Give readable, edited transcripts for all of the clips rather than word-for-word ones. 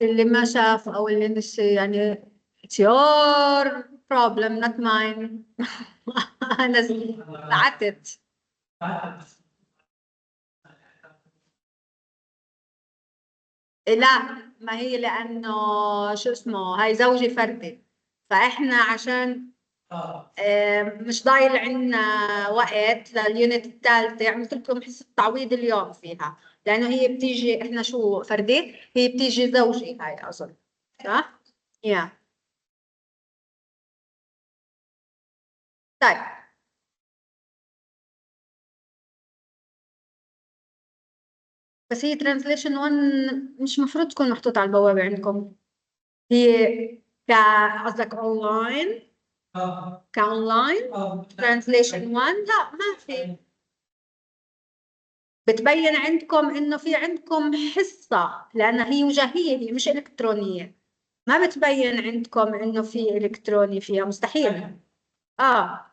اللي ما شاف او اللي نسي يعني it's your problem not mine. انا بعتت. لا، ما هي لانه شو اسمه هاي زوجي فردي، فاحنا عشان مش ضايل عنا وقت لليونت الثالثة، عملت لكم حصة تعويض اليوم فيها، لأنه هي بتيجي إحنا شو فردي، هي بتيجي زوجي هاي أظن، صح؟ يا طيب. بس هي ترانزليشن 1 مش مفروض تكون محطوطة على البوابة عندكم. هي قصدك أونلاين؟ كأونلاين؟ ترانزليشن 1 لا ما في. بتبين عندكم انه في عندكم حصة، لانها هي وجاهية، هي مش الكترونية. ما بتبين عندكم انه في الكتروني فيها، مستحيل. اه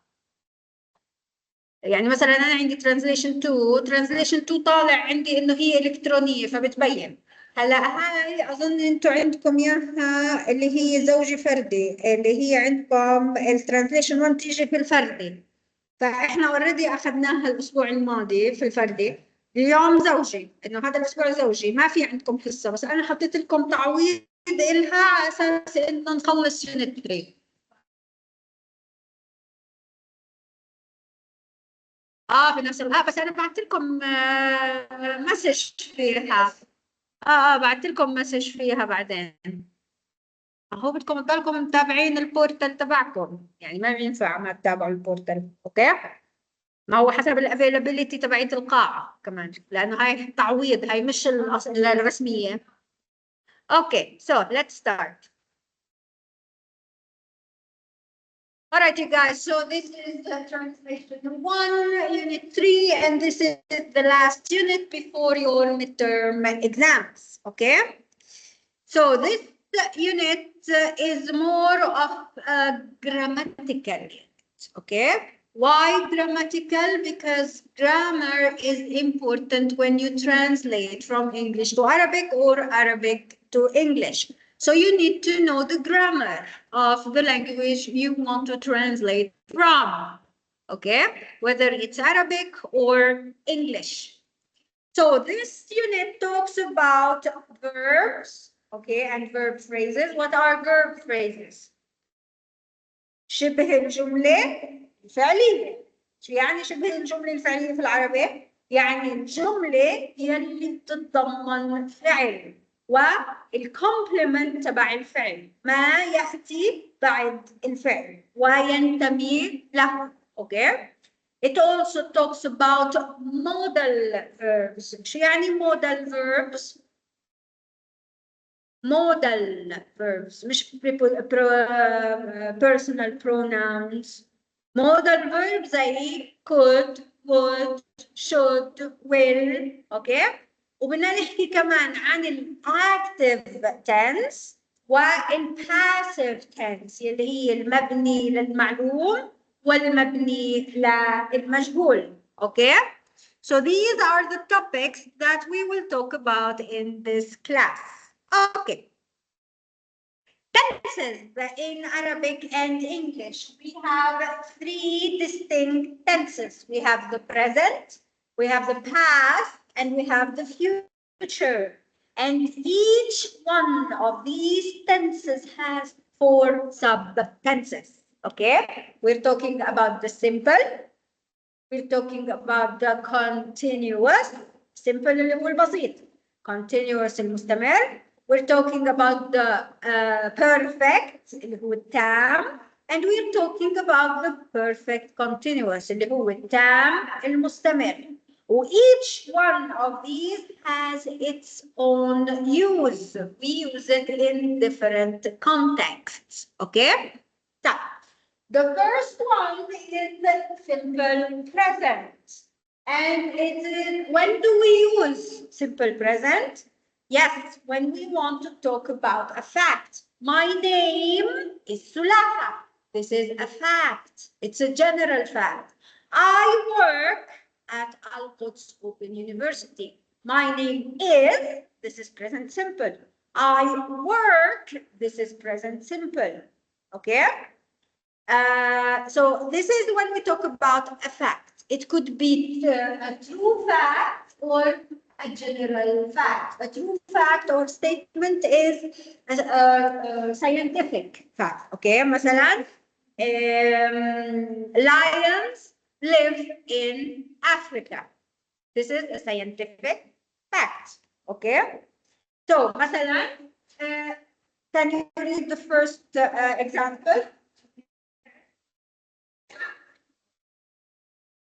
يعني مثلا انا عندي ترانزليشن 2 طالع عندي انه هي الكترونية فبتبين. هلا هاي اظن انتم عندكم اياها اللي هي زوجي فردي، اللي هي عندكم الترانزليشن 1 تيجي في الفردي، فاحنا اوريدي اخذناها الاسبوع الماضي في الفردي. اليوم زوجي، انه هذا الاسبوع زوجي، ما في عندكم حصه، بس انا حطيت لكم تعويض إلها على اساس انه نخلص يونت 3. اه في نفس الوقت، بس انا بعت لكم مسج فيها. بعت لكم مسج فيها بعدين. هو بدكم تضلكم متابعين البورتال تبعكم، يعني ما ينفع ما تتابعوا البورتال، اوكي؟ ما هو حسب الافيلابيلتي تبعت القاعة كمان، لأنه هاي تعويض، هاي مش الرسمية. Okay, so let's start. All right, you guys, so this is the Translation 1 Unit 3, and this is the last unit before your midterm exams, okay? So this unit is more of a grammatical unit, okay? Why grammatical? Because grammar is important when you translate from English to Arabic or Arabic to English. So you need to know the grammar of the language you want to translate from, okay? Whether it's Arabic or English. So this unit talks about verbs, okay, and verb phrases. What are verb phrases? شبه الجملة الفعلية. شو يعني شبه الجملة الفعلية في العربي؟ يعني الجملة يلي بتتضمن فعل والكومبلمنت تبع الفعل، ما يأتي بعد الفعل وينتمي له، okay? It also talks about modal verbs. شو يعني modal verbs؟ modal verbs مش personal pronouns. modal verbs زي could, would, should, will, okay? وبدنا نحكي كمان عن الactive tense والpassive tense اللي هي المبني للمعلوم والمبني للمجهول, okay? So these are the topics that we will talk about in this class. Okay. Tenses in Arabic and English. We have three distinct tenses. We have the present, we have the past, and we have the future. And each one of these tenses has 4 sub-tenses. Okay? We're talking about the simple, we're talking about the continuous, simple اللي هو البسيط, continuous المستمر. We're talking about the perfect اللي هو التام, and we're talking about the perfect continuous اللي هو التام المستمر. Each one of these has its own use. We use it in different contexts. Okay? So, the first one is the simple present. And it is, when do we use simple present? Yes, when we want to talk about a fact. My name is Sulaha. This is a fact. It's a general fact. I work at Al-Quds Open University. My name is, this is present simple. I work, this is present simple. Okay? So this is when we talk about a fact. It could be a true fact or a general fact. A true fact or statement is a scientific fact. Okay, مثلا lions live in Africa. This is a scientific fact. Okay, so مثلا can you read the first example?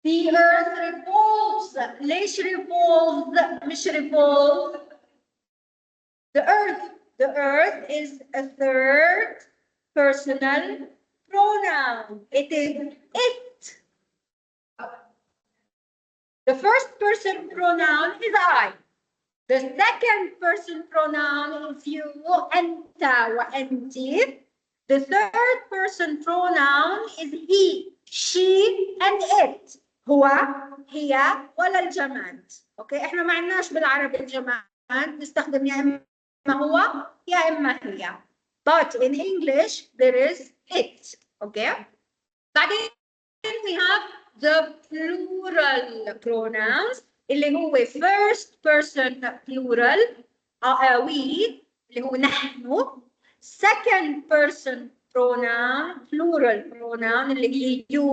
The earth revolves. ليش revolves مش revolve? The earth is a third personal pronoun. It is it. The first person pronoun is I. The second person pronoun is you, أنت وأنتِ. The third person pronoun is he, she, and it. هو، هي، ولا الجماد. اوكي، احنا ما عندناش بالعربي الجماد، نستخدم يا اما هو يا اما هي. But in English there is it. Okay. بعدين we have the plural pronouns اللي هو first person plural we اللي هو نحن. Second person pronoun plural pronoun اللي هي you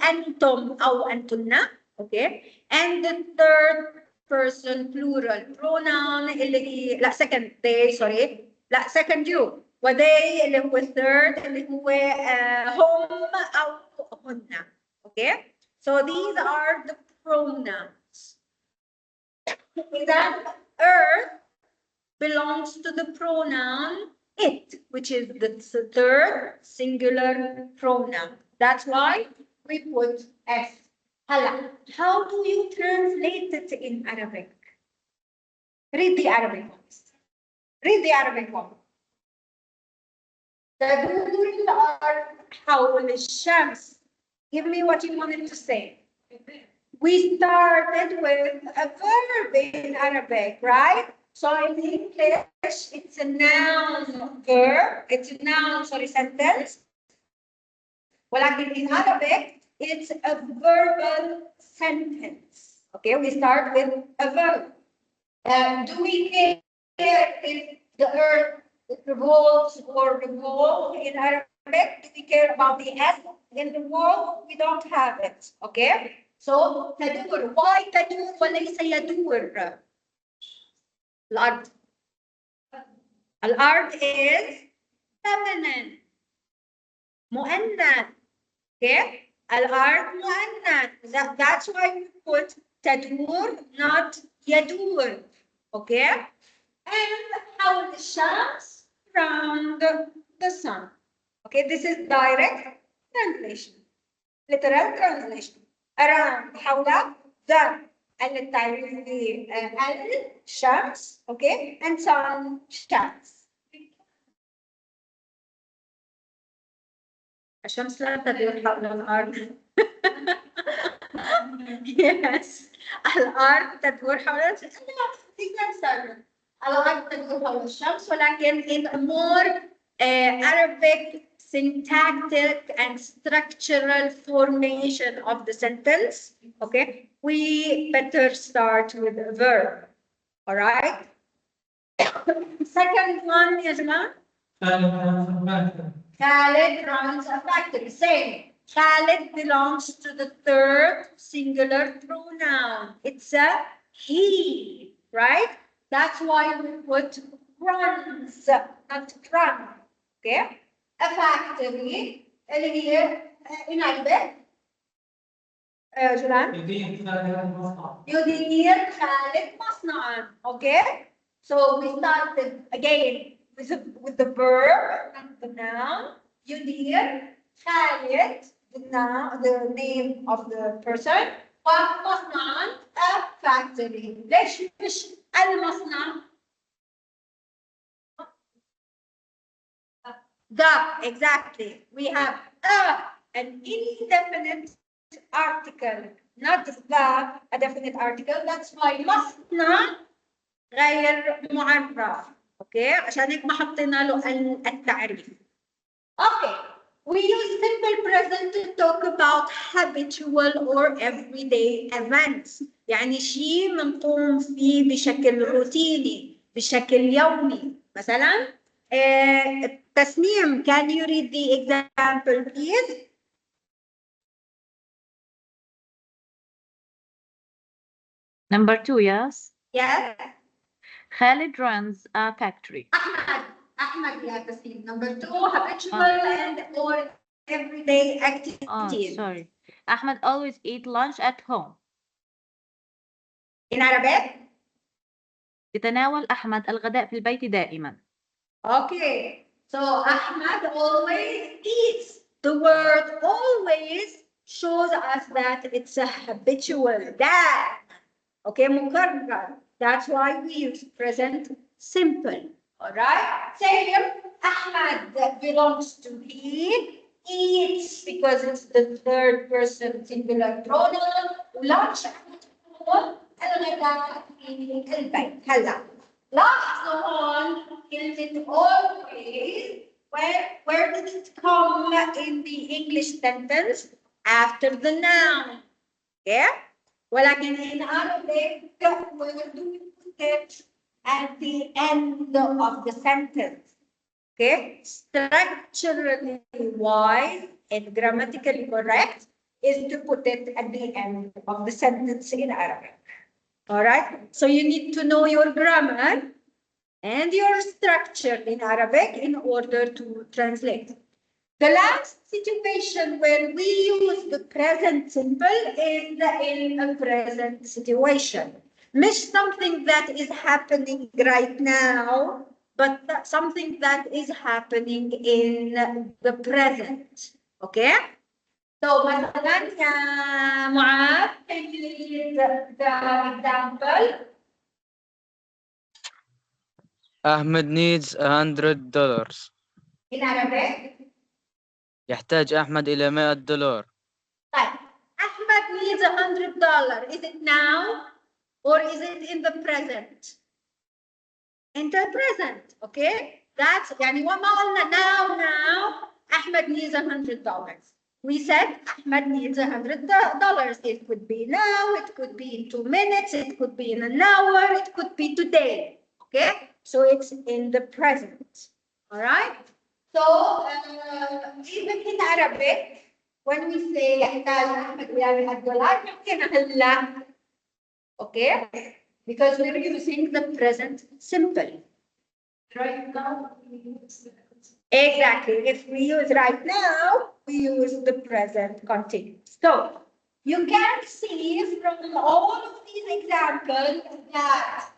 أنتم أو أنتن. Okay. And the third person plural pronoun اللي هي لا second they sorry لا second you وthey اللي هو third اللي هو هم أو هن. Okay. So these are the pronouns. Then earth belongs to the pronoun it, which is the third singular pronoun. That's why we put S. How do you translate it in Arabic? Read the Arabic ones. Read the Arabic one. تدور الأرض حول الشمس. Give me what you wanted to say. We started with a verb in Arabic, right? So in English, it's a noun verb. It's a noun, sorry, sentence. ولكن in Arabic, it's a verbal sentence. Okay, we start with a verb. Do we care if the earth revolves or revolves in Arabic? Do we care about the S in the word? We don't have it. Okay? So تدور. Why تدور وليس يدور? الأرض. الأرض is feminine. مؤنث. Okay? الأرض مؤنث. That's why we put تدور, not يدور. Okay? And حول الشمس around the sun. Okay, this is direct translation. Literal translation. Around حول the الشمس. Okay, and sun شمس. الشمس لا تدور حول الأرض. Yes. الأرض تدور حول الشمس. الأرض تدور حول الشمس ولكن in a more Arabic syntactic and structural formation of the sentence. Okay, we better start with a verb. All right. Second one is Khalid runs a factory. Same. Khalid belongs to the third singular pronoun. It's a he, right? That's why we put runs, not run. Okay? A factory اللي هي in Arabic. جولان. يدير خالد مصنعا. Okay? So we started again with the verb, not the noun. يدير خالد, the name of the person. ومصنعا, a factory. ليش مش المصنع؟ Exactly. We have an indefinite article, not a definite article. That's why مصنع غير معرف. اوكي عشان هيك ما حطينا له التعريف. Okay, we use simple present to talk about habitual or everyday events. يعني شيء بنقوم فيه بشكل روتيني، بشكل يومي. مثلا تسنيم, can you read the example please? Number 2, yes? Yes. Khalid runs a factory. Ahmad, yeah, Tasneem. Number 2, habitual and or everyday activities. Sorry. Ahmed always eat lunch at home. In Arabic? يتناول أحمد الغداء في البيت دائما. Okay. So Ahmad always eats. The word always shows us that it's a habitual. That. Okay, مكرر. That's why we use present simple. All right. Same. Ahmad belongs to eat. Eats because it's the third person singular pronoun. Lunch الغداء في البيت. هلا لاحظوا هون كلمة always. Where did it come in the English sentence? After the noun. Okay? ولكن in Arabic, where do we put it? At the end of the sentence. Okay? Structurally wise and grammatically correct is to put it at the end of the sentence in Arabic. All right? So you need to know your grammar and your structure in Arabic in order to translate. The last situation where we use the present simple is in a present situation. Not something that is happening right now, but something that is happening in the present. Okay? So, مثلا يا معاذ, can you read the example? Ahmed needs $100. In Arabic? يحتاج أحمد إلى $100. طيب, Ahmed needs $100. Is it now or is it in the present? In the present, okay? That's يعني وما قلنا now Ahmed needs $100. We said Ahmed needs $100. It could be now, it could be in 2 minutes, it could be in an hour, it could be today. Okay? So it's in the present. All right? So even in Arabic, when we say يحتاج أحمد إلى $100 ممكن هلا. Okay? Because we're using the present simple. Right now, we use exactly. If we use right now, we use the present continuous. So you can see from all of these examples that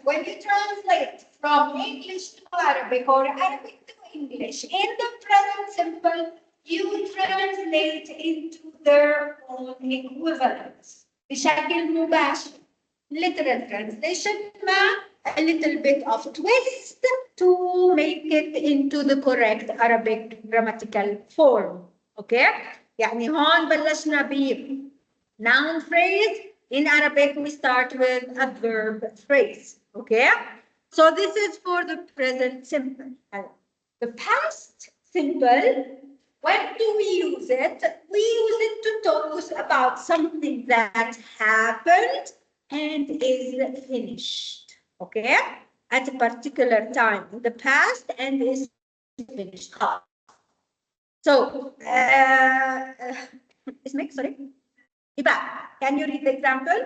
when you translate from English to Arabic or Arabic to English in the present simple, you translate into their own equivalents. بشكل مباشر. Literal translation مع a little bit of twist to make it into the correct Arabic grammatical form. Okay? يعني هون بلشنا ب noun phrase. In Arabic, we start with a verb phrase. Okay? So this is for the present simple. The past simple, when do we use it? We use it to talk about something that happened and is finished. Okay? At a particular time in the past and is finished. So, sorry. Iba, can you read the example?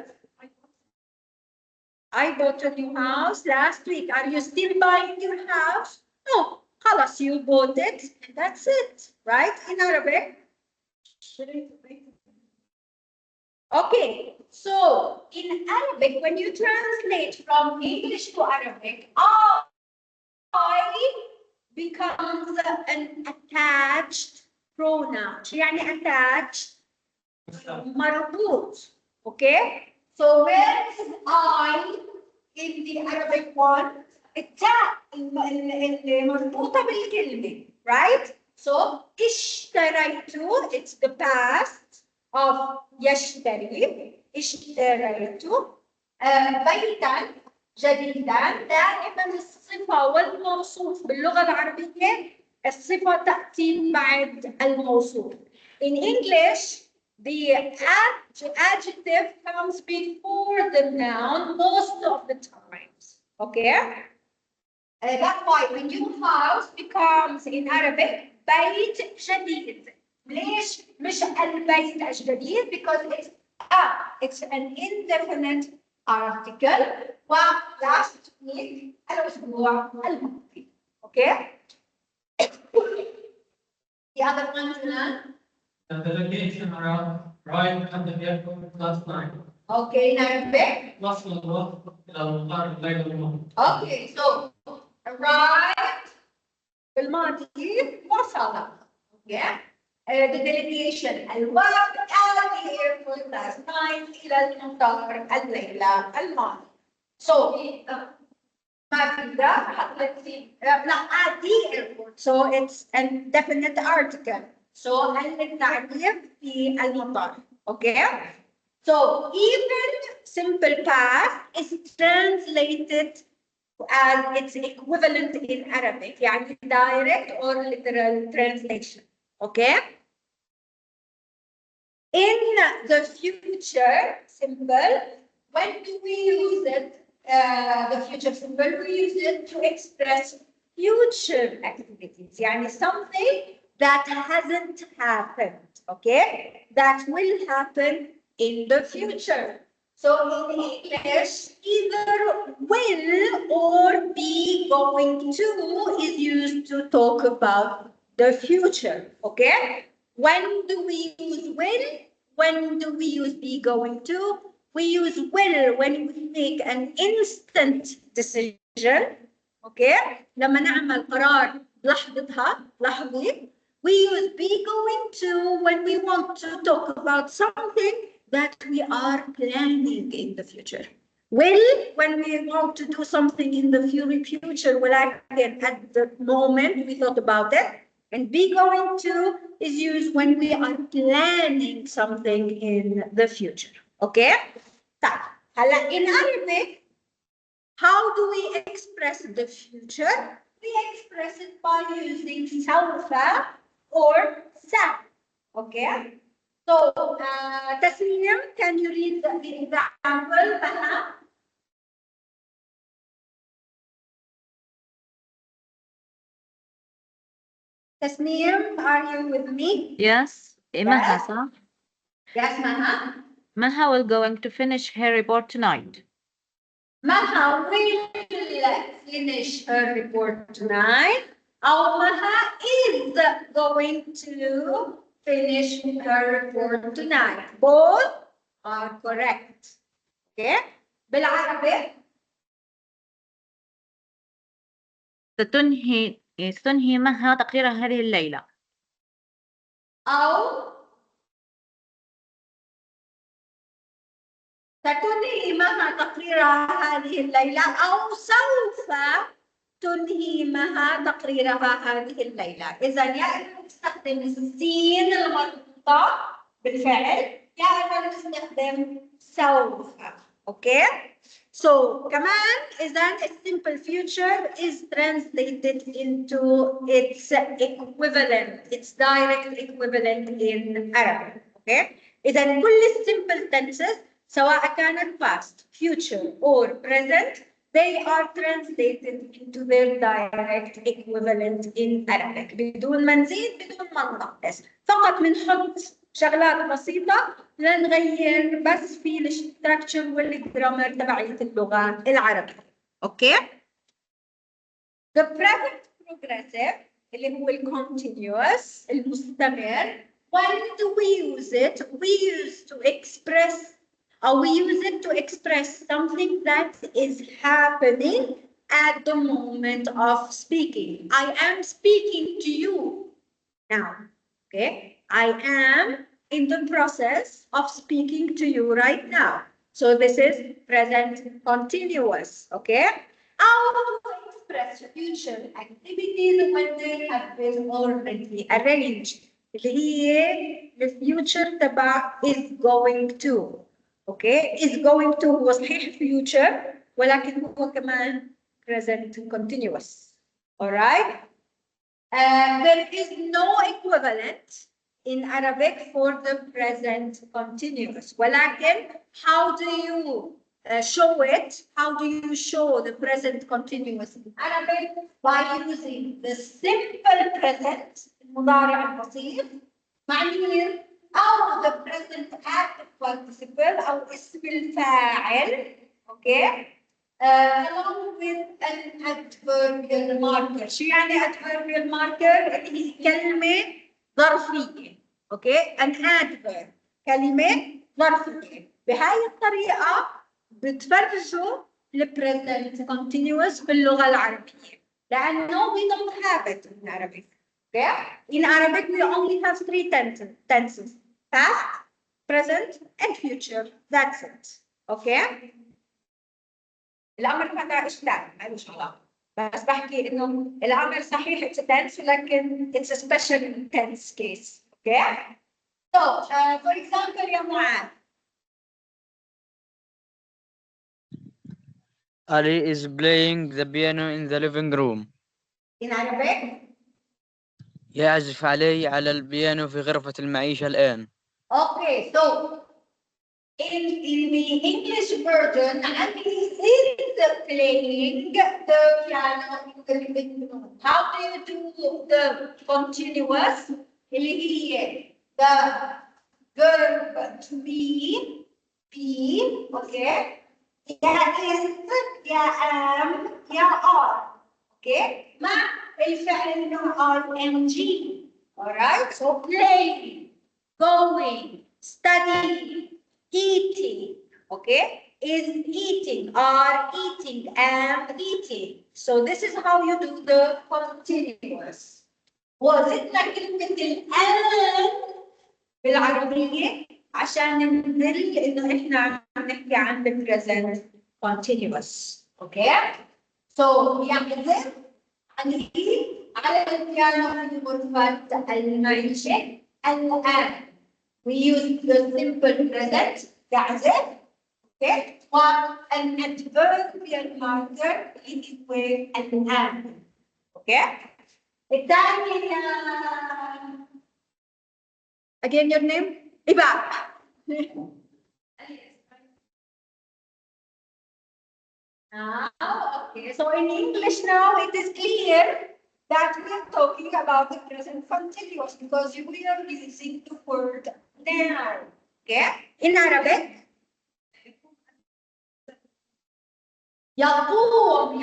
I bought a new house last week. Are you still buying your house? No, خلاص, you bought it. That's it, right? In Arabic. Okay, so in Arabic, when you translate from English to Arabic, I becomes an attached pronoun. يعني attached مربوط. Okay? So where is I in the Arabic one? التاء المربوطة بالكلمة. Right? So اشتريت, it's the past of يشتري. اشتريت بيتا جديدا. دائما الصفة والموصوف باللغة العربية الصفة تأتي بعد الموصوف. In English, the adjective comes before the noun most of the times. Okay? That's why when your house becomes in Arabic بيت جديد. ليش مش البيت الجديد؟ Because it's an indefinite article. last week الأسبوع الماضي. Okay? The other one is The location arrived at the airport last night. Okay, in Arabic. وصل الوقت إلى المطار الليلة الماضية. Okay, so arrived بالماضي وصل. Yeah. The delegation الوفد at the airport last night إلى المطار الليلة الماضية. So ما في ده حطيت في لا at the airport. So it's an definite article. So التعريف في المطار. Okay. So even simple past is translated as its equivalent in Arabic, يعني direct or literal translation. Okay? In the future simple, when do we use it? The future simple, we use it to express future activities, يعني something that hasn't happened, okay? That will happen in the future. So in English, either will or be going to is used to talk about the future, okay? When do we use will? When do we use be going to? We use will when we make an instant decision, okay? لما نعمل قرار لحظتها لحظي. We use be going to when we want to talk about something that we are planning in the future. Will when we want to do something in the future, ولكن at the moment we thought about it. And be going to is used when we are planning something in the future. Okay? طيب هلا in Arabic, how do we express the future? We express it by using سوف or sa. Okay? So, Tasneem, can you read the example? Tasneem, are you with me? Yes. Maha, صح? Yes, Maha. Maha will going to finish her report tonight. Maha will finish her report tonight. Our Maha is going to finish her report tonight. Both are correct. Okay? بالعربي ستنهي مها تقريرها هذه الليلة. أو ستنهي مها تقريرها هذه الليلة أو سوف تنهي مها تقريرها هذه الليلة. إذا يا إما نستخدم السين المربوطة بالفعل يا إما نستخدم سوف. Okay? So كمان إذا simple future is translated into its equivalent, its direct equivalent in Arabic. Okay? إذا كل simple tenses سواء كانت past, future or present, they are translated into their direct equivalent in Arabic. بدون ما نزيد بدون ما ننقص، فقط بنحط شغلات بسيطة لنغير بس في الستراكشر والجرامر تبعية اللغة العربية. اوكي؟ The present progressive اللي هو continuous المستمر. When do we use it? We use to express or we use it to express something that is happening at the moment of speaking. I am speaking to you now. Okay? I am in the process of speaking to you right now. So this is present continuous. Okay? How to express future activities when they have been already arranged. اللي هي the future تبع is going to. Okay? Is going to هو صحيح future ولكن هو كمان present continuous. Alright? There is no equivalent in Arabic for the present continuous. ولكن how do you show it? How do you show the present continuous in Arabic? By using the simple present, المضارع البسيط، مع مين؟ أو the present active participle أو اسم الفاعل. Okay? Along with an adverbial marker. شو يعني adverbial marker؟ اللي هي كلمة ظرفية. Okay? An adverb. كلمة ظرفية. بهاي الطريقة بتفرجوا ال present continuous باللغة العربية. لأنه we don't have it in Arabic. Okay? In Arabic we only have three tenses. Past, present, and future. That's it. Okay? الأمر هذا إشكال مالوش علاقة. بس بحكي إنه الأمر صحيح it's a tense ولكن it's a special tense case. Okay? So, for example يا معاذ. Ali is playing the piano in the living room. In Arabic? يعزف علي على البيانو في غرفة المعيشة الآن. Okay, so in the English version, Ali is playing the piano in the living room. How do you do the continuous? اللي هي the verb to be, okay? يا is يا am يا are, okay? مع الفعل انه ing. Alright, so playing, going, studying, eating, okay? Is eating, are eating, am eating. So this is how you do the continuous. وزدنا كلمة الآن بالعربية عشان ندل إنه إحنا عم نحكي عن the present continuous. Okay? So يعزف على البيانو في غرفة المعيشة الآن. We use the simple present يعزف. Okay? وأن adverbial marker اللي هو الآن. Okay? الثاني again your name إباء. Okay, so in English now it is clear that we are talking about the present continuous because we are using the word now. Okay? In Arabic, يقوم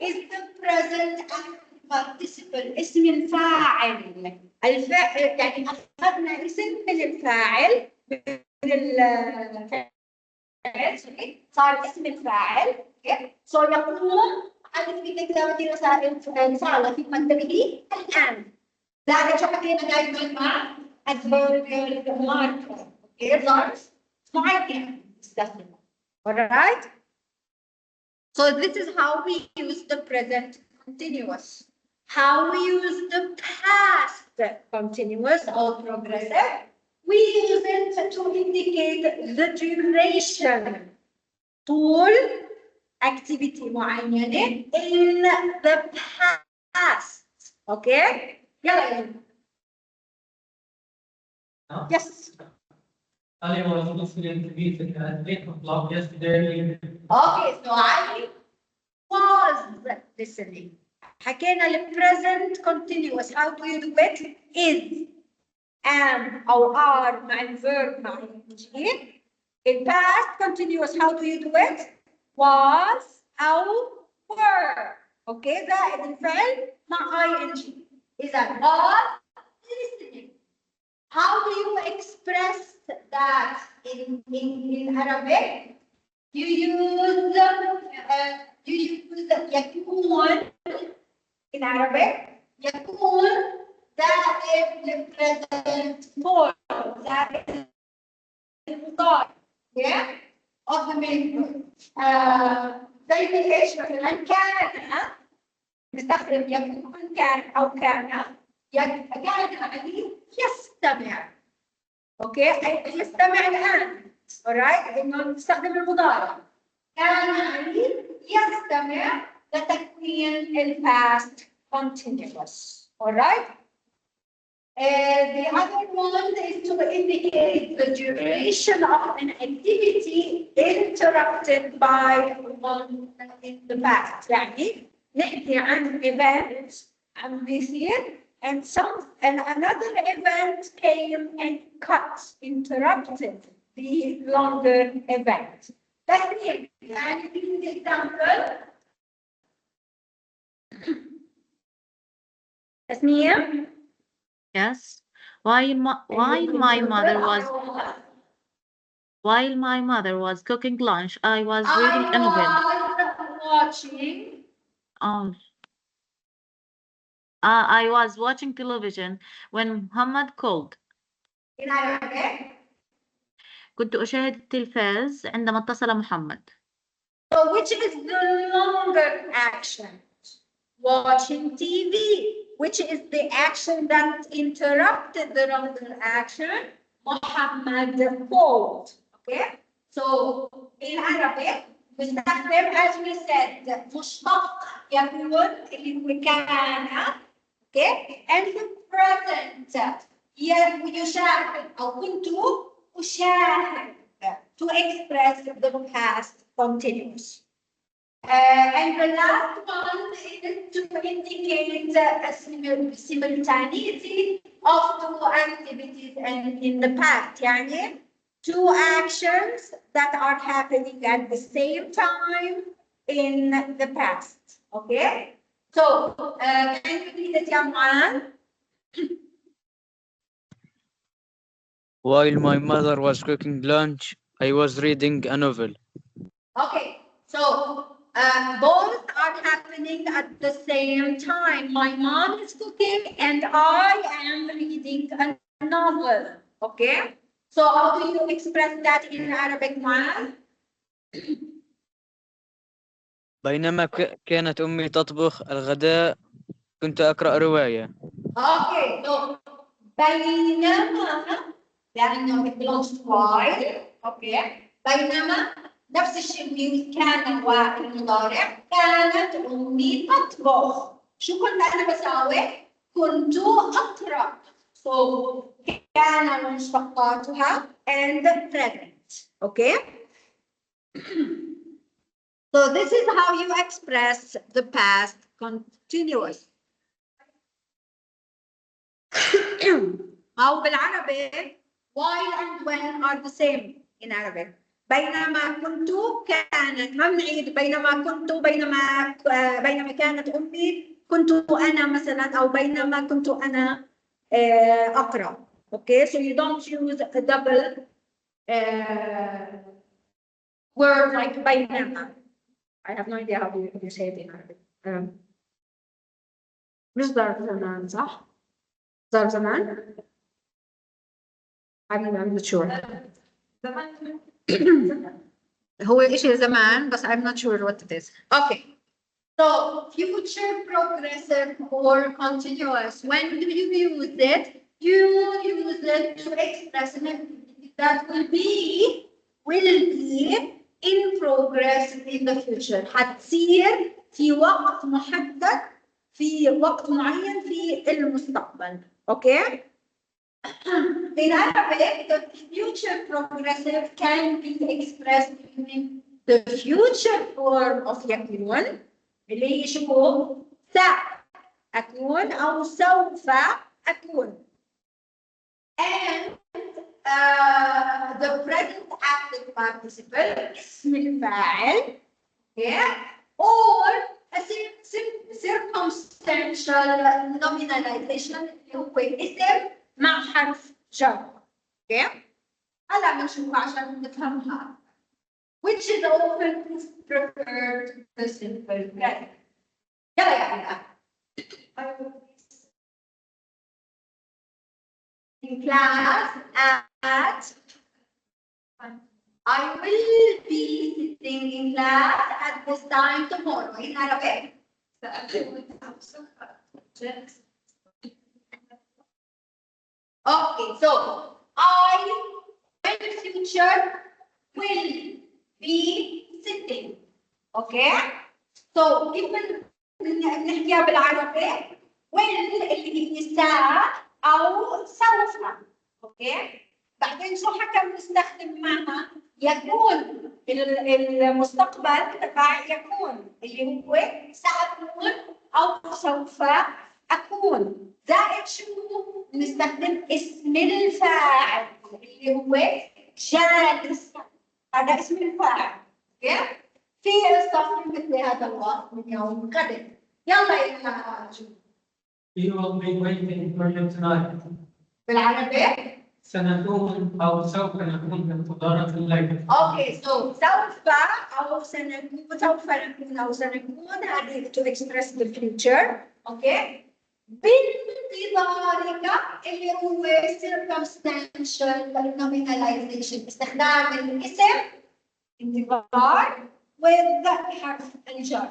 is the present active participle اسم الفاعل. الفاعل يعني أخذنا اسم من الفاعل من الفاعل صار اسم الفاعل. So يقوم ألف في كتابة رسالة في مكتبه الآن. ذلك حكينا دائما مع adverbial marker. ظرف معين نستخدمه. Alright? So this is how we use the present continuous. How we use the past continuous or progressive. We use it to indicate the duration. طول activity معينة in the past. Okay? يلا. Yes. Ali was listening to music at 8 o'clock yesterday. Okay, so Ali was listening. حكينا ال present continuous. How do you do it? Is, am أو are مع الverb مع ing. In past continuous, how do you do it? Was أو were. Okay, زائد الفعل مع ing. إذا was listening. How do you express that in Arabic? You use يكون in Arabic. يكون زائد ال present form زائد المضارع. Yeah? Of the main verb. زي ايش مثلا كان نستخدم يكون كان او كان كان عليه يستمع. اوكي يستمع الان. alright انه نستخدم المضارع. كان يستمع لتكوين الpast continuous. All right. The other one is to indicate the duration of an activity interrupted by one in the past. يعني نحكي عن event عم بيصير and another event came and interrupted the longer event. تسمية يعني في example تسمية. Yes. While my mother was cooking lunch, I was reading a novel. I was watching television when Muhammad called. In Arabic. كنت أشاهد التلفاز عندما اتصل محمد. So which is the longer action? Watching TV. Which is the action that interrupted the longer action? Muhammad called. Okay? So in Arabic, بنستخدم as we said مشتق يكون اللي هو كان. Okay? And the present يشاهد أو كنت أشاهد to express the past continuous. And the last one is to indicate a simultaneity of two activities and in the past. يعني two actions that are happening at the same time in the past. Okay? So, can you read it, young man? While my mother was cooking lunch, I was reading a novel. Okay, so both are happening at the same time. My mom is cooking and I am reading a novel. Okay, so how do you express that in Arabic, man? بينما كانت أمي تطبخ الغداء كنت أقرأ رواية. Okay, so بينما لأنه it belongs to while. Okay, بينما نفس الشيء بيوز كان والمضارع. كانت أمي تطبخ. شو كنت أنا بساوي؟ كنت أقرأ. So كان ومشتقاتها and present. Okay. So this is how you express the past continuous. أو بالعربي while and when are the same in Arabic. بينما كنت كانت ما بنعيد بينما كنت بينما كانت أمي كنت أنا مثلا أو بينما كنت أنا أقرأ. Okay, so you don't use a double word like بينما. I have no idea how you say it in Arabic. مش ظرف زمان صح؟ ظرف زمان؟ I'm not sure. هو إيش زمان بس I'm not sure what it is. Okay. So future progressive or continuous. When do you use it? You use it to express an activity that will be in progress in the future. هتصير في وقت محدد في وقت معين في المستقبل. Okay? In Arabic, the future progressive can be expressed using the future form of يكون اللي هي شو؟ سأكون أو سوف أكون. And the present active participle اسم الفاعل. Yeah? Or a circumstantial nominalization اللي هو اسم مع حرف جر. Okay? هلا بنشوفها عشان نفهمها. Which is often preferred to the simple present. يلا يا علا. In class at I will be sitting in class at this time tomorrow in Arabic. Okay, so I in the future will be sitting. اوكي سو كيف بنحكيها بالعربي؟ وين اللي هي ساعة او سوف. اوكي بعدين شو حكى بنستخدم معها؟ يكون المستقبل تبع يكون اللي هو سأكون او سوف اكون، زائد شو بنستخدم اسم الفاعل اللي هو جالس، هذا اسم الفاعل. اوكي في استخدم مثل هذا الوقت من يوم غد. يلا يا جو We will be waiting for you tonight. بالعربي. سنكون أو سوف نكون بانتظارك الليل. اوكي سوف او سنكون، سوف نكون او سنكون، هذه to express the future. اوكي بانتظارك اللي هو circumstantial nominalization، استخدام الاسم انتظار with حرف الجر.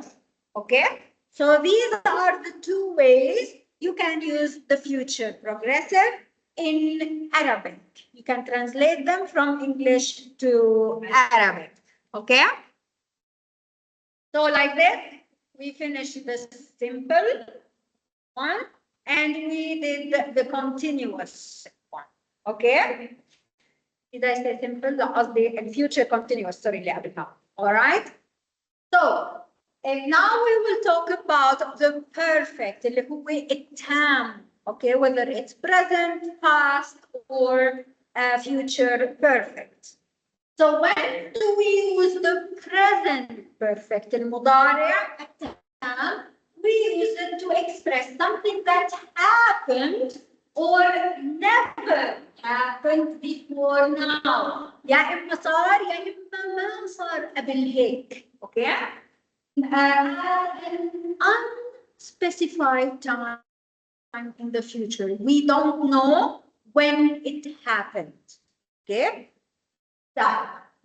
Okay, so these are the two ways you can use the future progressive in Arabic. You can translate them from English to Arabic. Okay, so like this we finished the simple one and we did the continuous one. Okay, did I say simple? قصدي future continuous. Sorry اللي قبلها. All right, so and now we will talk about the perfect اللي هو التام. Okay, whether it's present, past, or future perfect. So when do we use the present perfect, المضارع التام? We use it to express something that happened or never happened before now. يا إما صار يا إما ما صار قبل هيك. Okay? An unspecified time in the future. We don't know when it happened. Okay? So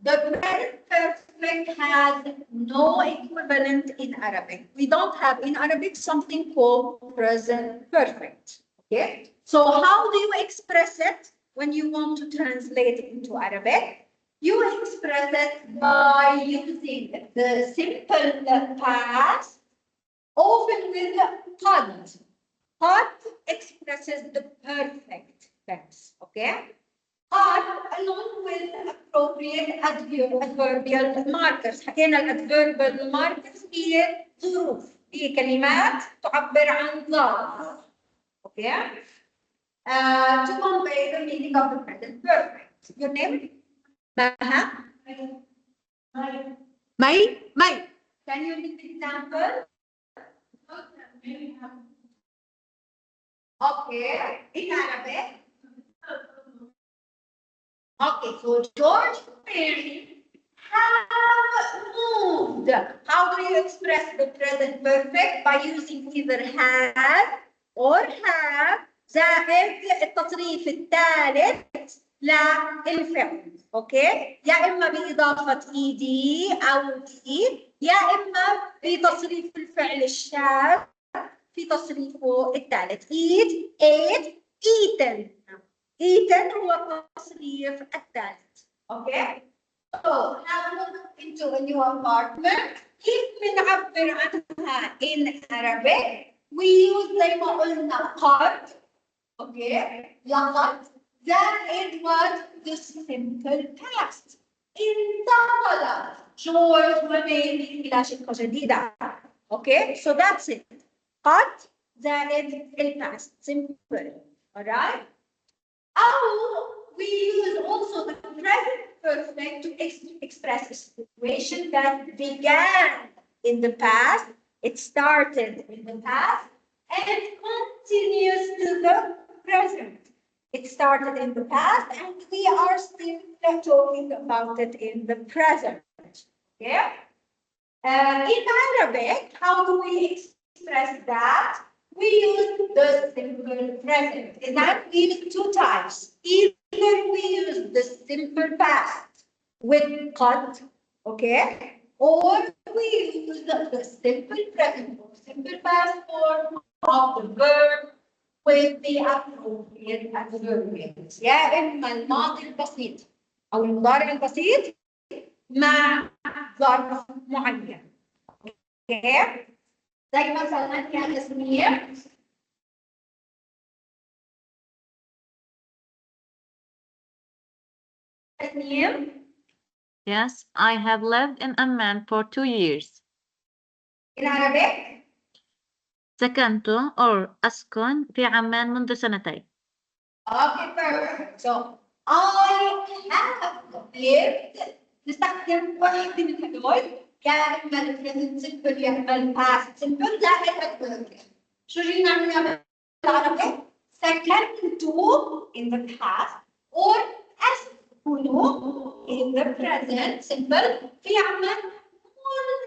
the present perfect has no equivalent in Arabic. We don't have in Arabic something called present perfect. Okay? So how do you express it when you want to translate it into Arabic? You express it by using the simple past, often with qad. Qad expresses the perfect tense, okay? Qad along with appropriate adverbial markers. حكينا الادverbial markers هي ظروف، هي كلمات تعبر عن ظرف. Okay? To convey the meaning of the present perfect. Your name? Maha? May? Can you give an example? Okay, in Arabic. Okay, so George Mary have moved. How do you express the present perfect? By using either have or have زائد التصريف الثالث للفعل. اوكي، يا اما باضافه ايدي او دي، يا اما بتصريف الفعل الشاذ في تصريفه الثالث. eat, ate, eaten. eaten هو التصريف الثالث. اوكي، so have moved into a new apartment. كيف بنعبر عنها in Arabic? we use زي ما قلنا قد. اوكي، لقد زائد what? the simple past. انتقل جورج وميري إلى شقة جديدة. اوكي، so that's it. قد زائد الباست simple. alright. أو we use also the present perfect to express a situation that began in the past. It started in the past and continues to the present. It started in the past and we are still talking about it in the present. Okay? In Arabic, how do we express that? We use the simple present. In that, we use two types. Either we use the simple past with qad, okay? Or we use the simple present or simple past form of the verb with the appropriate adverbials. يا إما الماضي البسيط أو المضارع البسيط مع ظرف معين. اوكي زي مثلا يا تسمية تسمية Yes, I have lived in Amman for 2 years. in Arabic. سكنت or أسكن في عمان منذ 2 سنين. Okay, perfect. So I have lived. نستخدم واحد من هدول يا اما البريزنت سمبل يا اما الباست سمبل زائد الفيرب. شو جينا نعمل بالعربي؟ سكنت in the past or أسكن in the present simple في عمان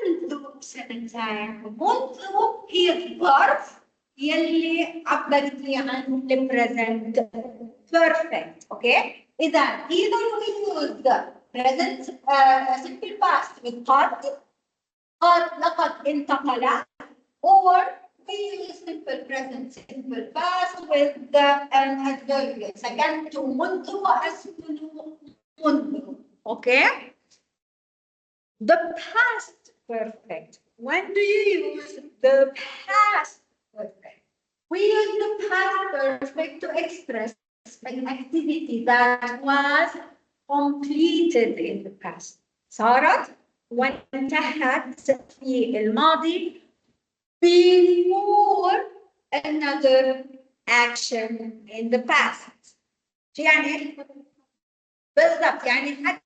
منذ 2 سنين. منذ هي الظرف يلي عبرتي عن البريزنت بيرفكت. اوكي اذا either we use the present simple past with قد لقد انتقل or we use simple present simple past with the adverbial سكنت منذ وأسكن منذ. اوكي the past perfect. When do you use the past perfect? We use the past perfect to express an activity that was completed in the past. صارت وانتهت في الماضي before another action in the past. يعني بالضبط يعني حتى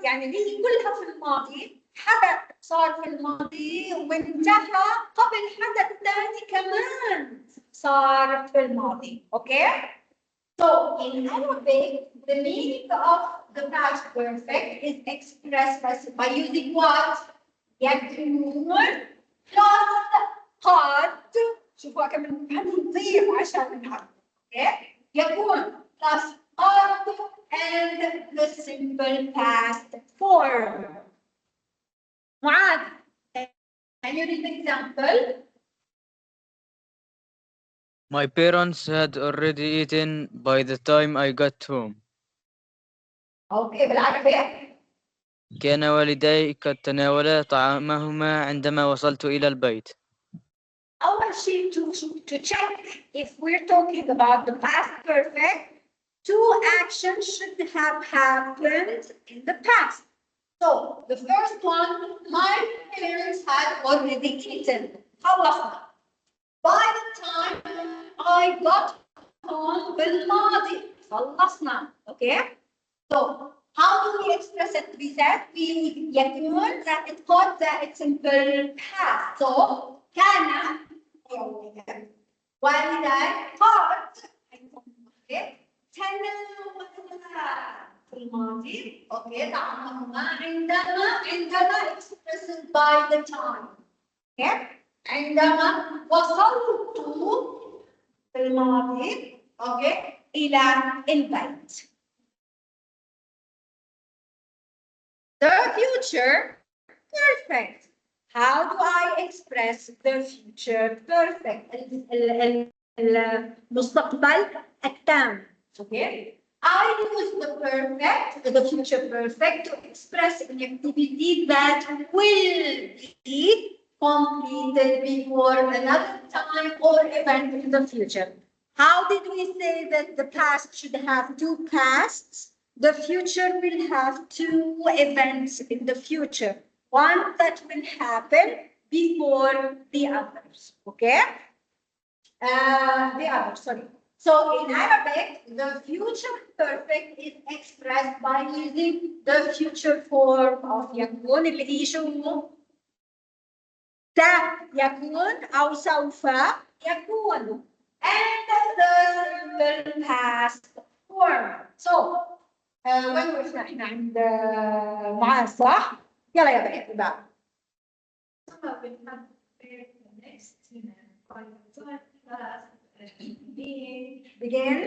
يعني هي كلها في الماضي حدث صار في الماضي وانتهى قبل حدث ثاني كمان صار في الماضي. اوكي so in Arabic the meaning of the past perfect is expressed by using what يكون plus قد شوفوا كم هنضيف عشان نعرف. اوكي يكون plus قد and the simple past form. Muad, can you read the example? My parents had already eaten by the time I got home. Okay, بالعربي. كان والدي قد تناولا طعامهما عندما وصلت إلى البيت. أول شيء to check if we're talking about the past perfect, two actions should have happened in the past. So the first one, my parents had already eaten. خلصنا. By the time I got home بالماضي خلصنا. Okay? So how do we express it? We said we يكون زائد قد زائد simple past. So كان يوميا والداي قد تناولا في الماضي. اوكي طعامهما عندما expressed by the time. اوكي عندما وصلت في الماضي اوكي الى البيت. The future perfect. How do I express the future perfect? المستقبل التام. Okay. I use the perfect, the future perfect, to express an activity that will be completed before another time or event in the future. How did we say that the past should have two pasts? The future will have two events in the future. One that will happen before the others. Okay? The others, sorry. So in Arabic, the future perfect is expressed by using the future form of يكون اللي هي شو؟ سيكون أو سوف يكون. And the simple past form. So وين وقفنا احنا عند معاذ صح؟ يلا يا بنات بقى. Begin.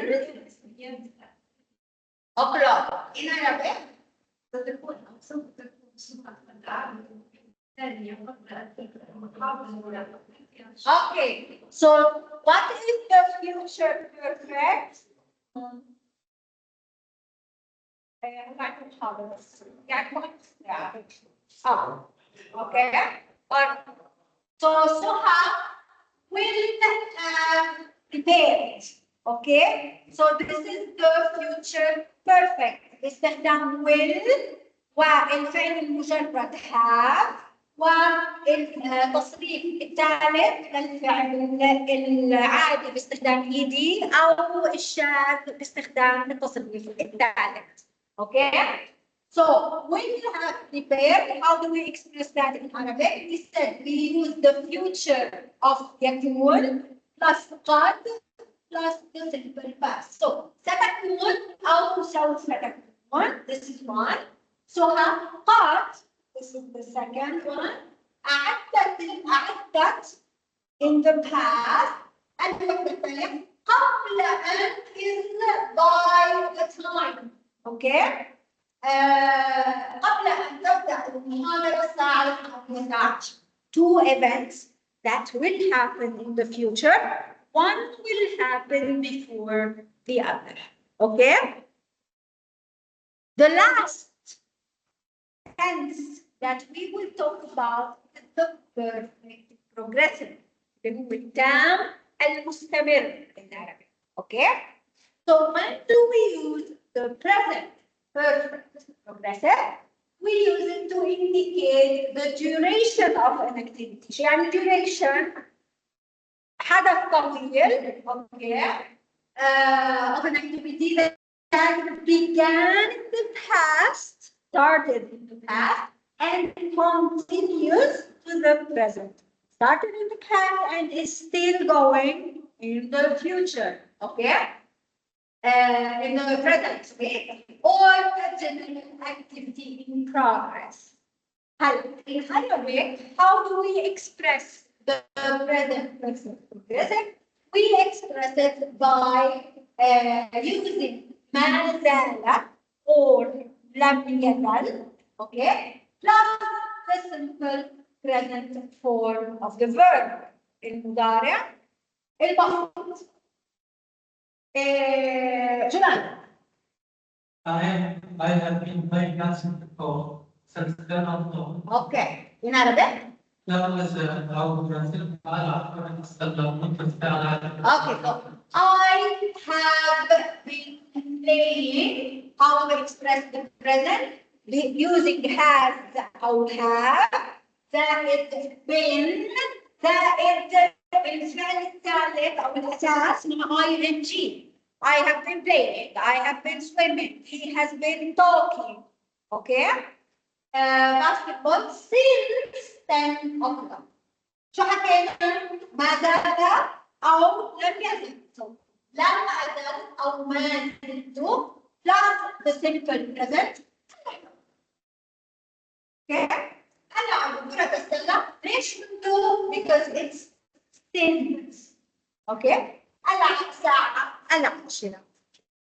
اقرأ. In Arabic. Okay. So what is the future perfect? Okay. Or so Suha will prepared. Okay, so this is the future perfect. باستخدام will والفعل المجرد have والتصريف الثالث للفعل العادي باستخدام ed او الشاذ باستخدام التصريف الثالث. Okay. So when you have prepared, how do we express that in Arabic? We said we use the future of يكون plus قد plus the simple past. So ستكون أو سوف تكون. This is one. So قد, this is the second one. أعدت in the past. الوحدة الثانية قبل أن is by the time. Okay. قبل أن تبدأ المحاضرة الساعة 11. Two events that will happen in the future. One will happen before the other. Okay? The last tense that we will talk about is the perfect progressive. اللي هو التام المستمر in Arabic. Okay? So when do we use the present perfect progressive? We use it to indicate the duration of an activity. يعني duration حدث طويل, okay, of an activity that began in the past, started in the past, and continues to the present. Started in the past and is still going in the future, okay? In the present, okay? Or a general activity in progress. In Arabic, how do we express the present progressive? We express it by using ما زال or لم يزل, okay? Plus the simple present form of the verb. المضارع المفروض. جنان. I have been playing basketball since then on. Okay. In Arabic? لا بس أو برازيل على أستخدم Okay, so I have been playing. How to express the present? Using has or have. زائد been. زائد الفعل الثالث أو الأساس مع ing. I have been playing. I have been swimming. He has been talking. Okay? Basketball since 10 o'clock. شو حكينا؟ ما زال أو لم يزل. So, لم أزل أو ما زلت plus the simple present. Okay? ألعب كرة السلة. ليش كنتو؟ Because it's since. Okay? ألعب ساعة. ألعب شراء.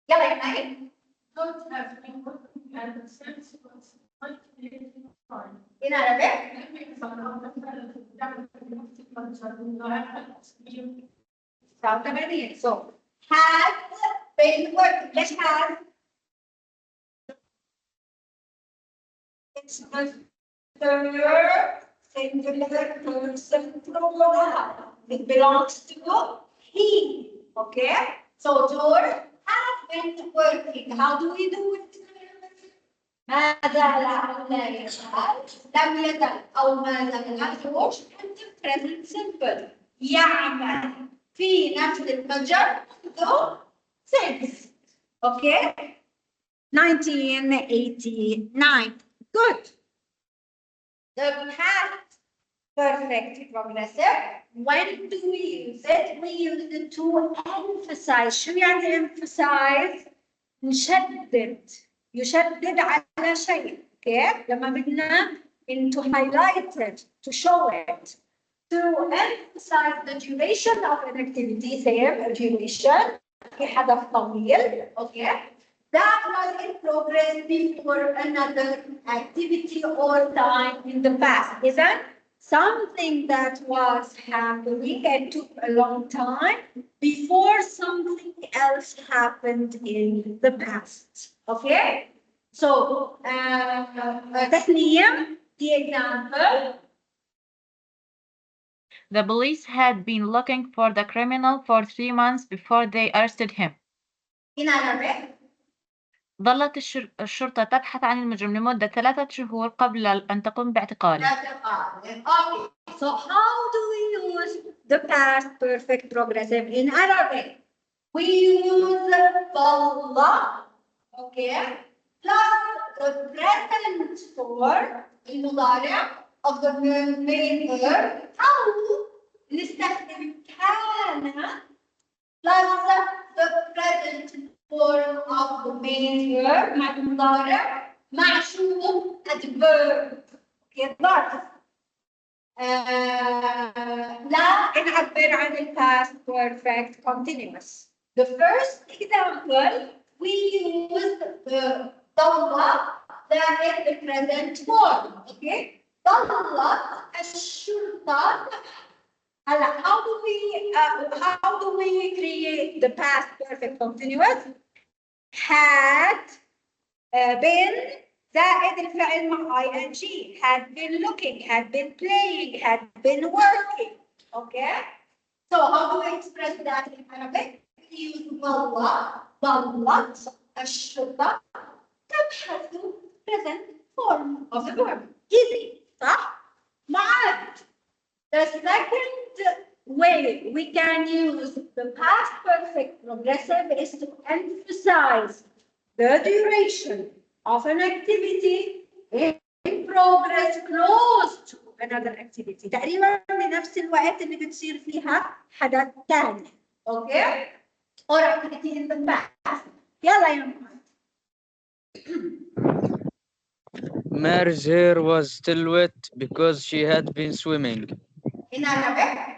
يلا يا نايم. Don't have been working at the sense was fine. In Arabic? Sound familiar. So, has been working. Let's have. It's the third singular person pronoun. It belongs to he. Okay? So, George has been working. How do we do it? ما زال أو لا يزال لم يزل أو ما زال جورج and the present simple يعمل في نفس المجال منذ since. Okay? 1989. Good. The past perfect progressive. When do we use it? We use it to emphasize. شو يعني emphasize؟ نشدد. يشدد على شيء. Okay? لما بدنا to highlight it, to show it, to emphasize the duration of an activity, same duration, في حدث طويل. Okay? That was in progress before another activity or time in the past. Isn't something that was happening and took a long time before something else happened in the past. Okay? So, تثنية, the example, The police had been looking for the criminal for 3 months before they arrested him. In Arabic, ظلت الشرطة تبحث عن المجرم لمدة 3 شهور قبل أن تقوم باعتقاله. okay. So how do we use the past perfect progressive in Arabic? We use ظل, okay, plus the present for المضارع of the main verb أو نستخدم كان plus the present form of the main verb مع المضارع مع شو adverb. Okay, ظرف. لا نعبر عن ال past perfect continuous. The first example, we use the ضل that is the present form. Okay, ضلت الشرطة. how do we create the past perfect continuous? had been زائد الفعل مع ing, had been looking, had been playing, had been working. Okay? So how do we express that in Arabic? We use ظلت الشرطة تبحث present form of the verb. Easy, صح؟ معاد. The second way we can use the past perfect progressive is to emphasize the duration of an activity in progress close to another activity. تقريبا بنفس الوقت اللي بتصير فيها حدث ثاني. Okay? Or activity in the past. يلا يا محمد. Mary's hair was still wet because she had been swimming. In Arabic.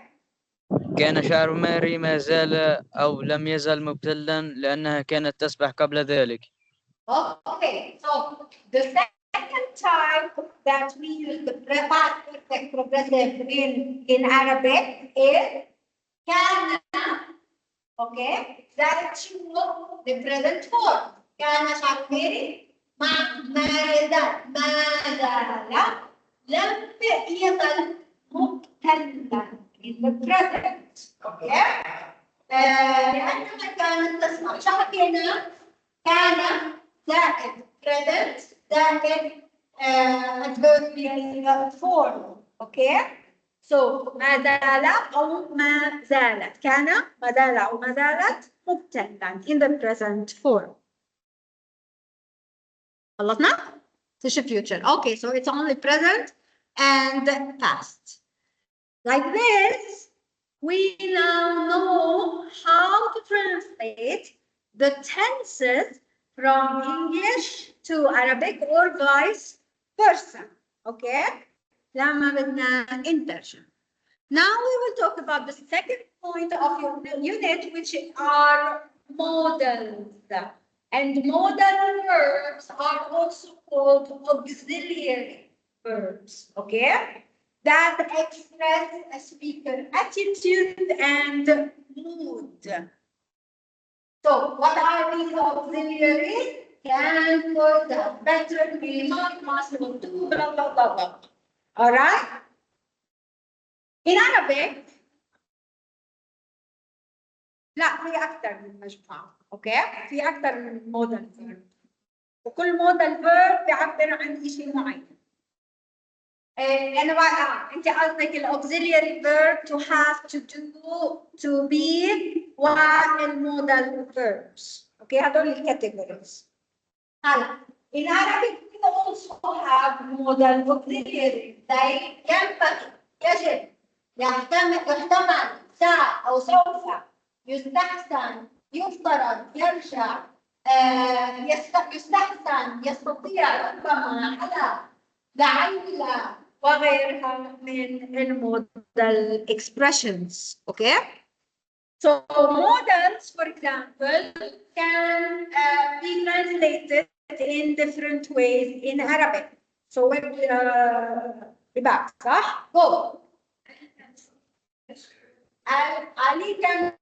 كان شعر ماري ما زال أو لم يزل مبتلا لأنها كانت تسبح قبل ذلك. Okay, so the second time that we use the past perfect progressive in Arabic is كان. Okay, that you know the present form. كان شعر ماري مع ماذا لم يزل مبتلا in the present. Okay. لأنها كانت تسمع. شو حكينا؟ كان زائد present زائد adverbial form. Okay. So ما زال أو ما زالت. كان ما زال أو ما زالت مبتلا in the present form. خلصنا؟ مش future. Okay, so it's only present and past. Like this, we now know how to translate the tenses from English to Arabic or vice versa. Okay? لما بدنا interjection. Now we will talk about the second point of your unit, which are modals. And modal verbs are also called auxiliary verbs. Okay? That express a speaker attitude and mood. So, what are these auxiliaries? Can, could, better, be, not possible to, blah, blah, blah, blah. All right? In Arabic, لا في أكثر من مجموعة. أوكي؟ في أكثر من مودال فيرب. وكل مودال فيرب بيعبر عن شيء معين. أنا بقى أنت قصدك الأوكسيلياري فيرب to have to do to be والمودال verbs. أوكي هذول الكاتيجوريز. هلا in Arabic we also have modal auxiliary زي ينبغي يجب يحتمل ساعة أو سوف يستحسن يفترض يرجع يستحسن يستطيع ربما على لعل وغيرها من المودال expressions. Okay? So modals, for example, can be translated in different ways in Arabic. So when back, صح? Go. Ali can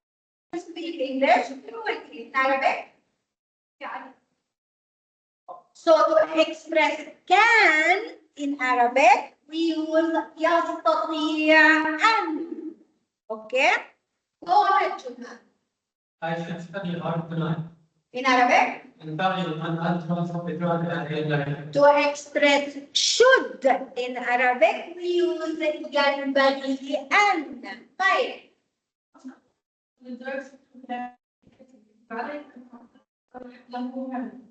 speak English fluently in Arabic. So to express can in Arabic, we use يستطيع أن. Okay? Go ahead, Juna. I should study hard tonight. In Arabic, And probably to express should in Arabic, we use ينبغي أن. طيب.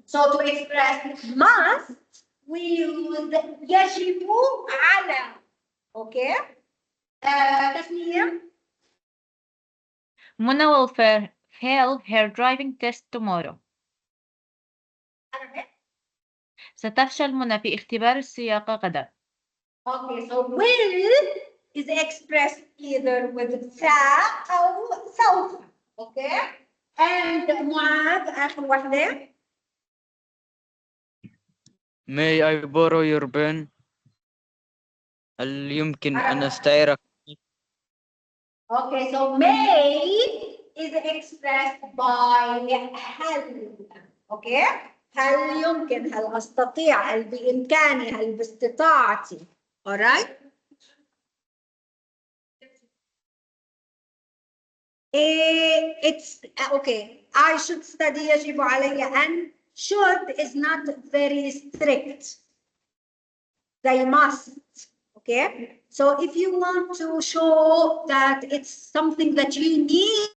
So to express must, we use يجب على. Okay? تسنيم. Mona will fail her driving test tomorrow. Arabic. ستفشل منى في اختبار السياقة غدا. Okay, so will is expressed either with سا أو سوف. Okay? And معاذ آخر واحدة. May I borrow your pen؟ هل يمكن أن أستعيرك؟ Okay, so may is expressed by هل. Okay? هل يمكن، هل أستطيع، هل بإمكاني، هل باستطاعتي. Alright? It's okay. I should study يجب علي أن. Should is not very strict. They must. Okay? So if you want to show that it's something that you need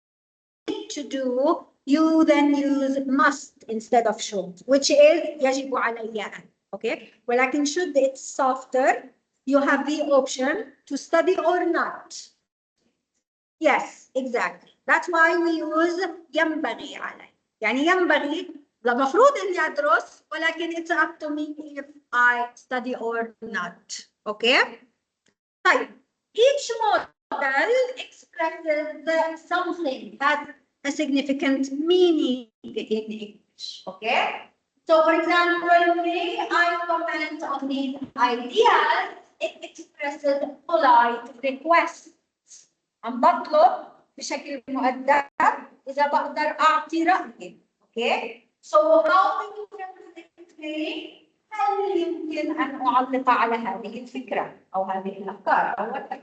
to do, you then use must instead of should, which is يجب علي أن. Okay? ولكن should, it's softer. You have the option to study or not. Yes, exactly. That's why we use ينبغي علي. يعني ينبغي المفروض إني أدرس ولكن it's up to me if I study or not. Okay? طيب. Each model expresses something, has a significant meaning in English. Okay? So, for example, may I comment on these ideas? It expresses polite requests. عم بطلب بشكل مؤدب إذا بقدر أعطي رأيي. Okay? So how do you translate? هل يمكن أن أعلق على هذه الفكرة أو هذه الأفكار أو whatever?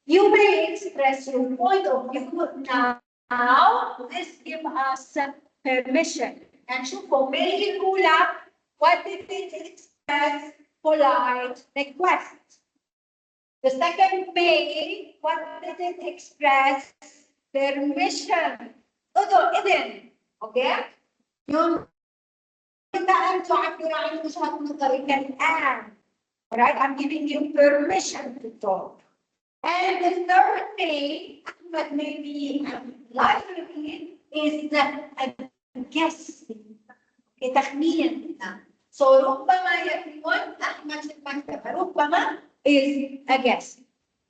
You may express your point of view now. This gives us permission. And شوفوا may الأولى, what did it express? Polite request. The second may, what did it express? Permission. إذن. Okay? يمكن أن تعبر عن وجهة نظرك الآن. Alright? I'm giving you permission to talk. And the third may, but maybe likely, is a guessing. Okay, تخمين. So ربما يكون أحمد في المكتبة. ربما is a guess.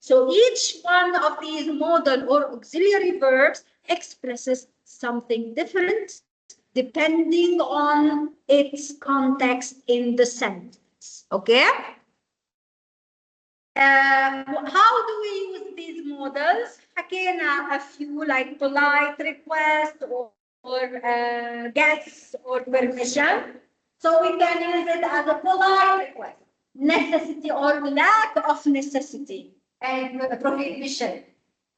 So each one of these modal or auxiliary verbs expresses something different depending on its context in the sentence. Okay? How do we use these modals? حكينا a few like polite request or guess or permission. So we can use it as a polite request. Necessity or lack of necessity and prohibition.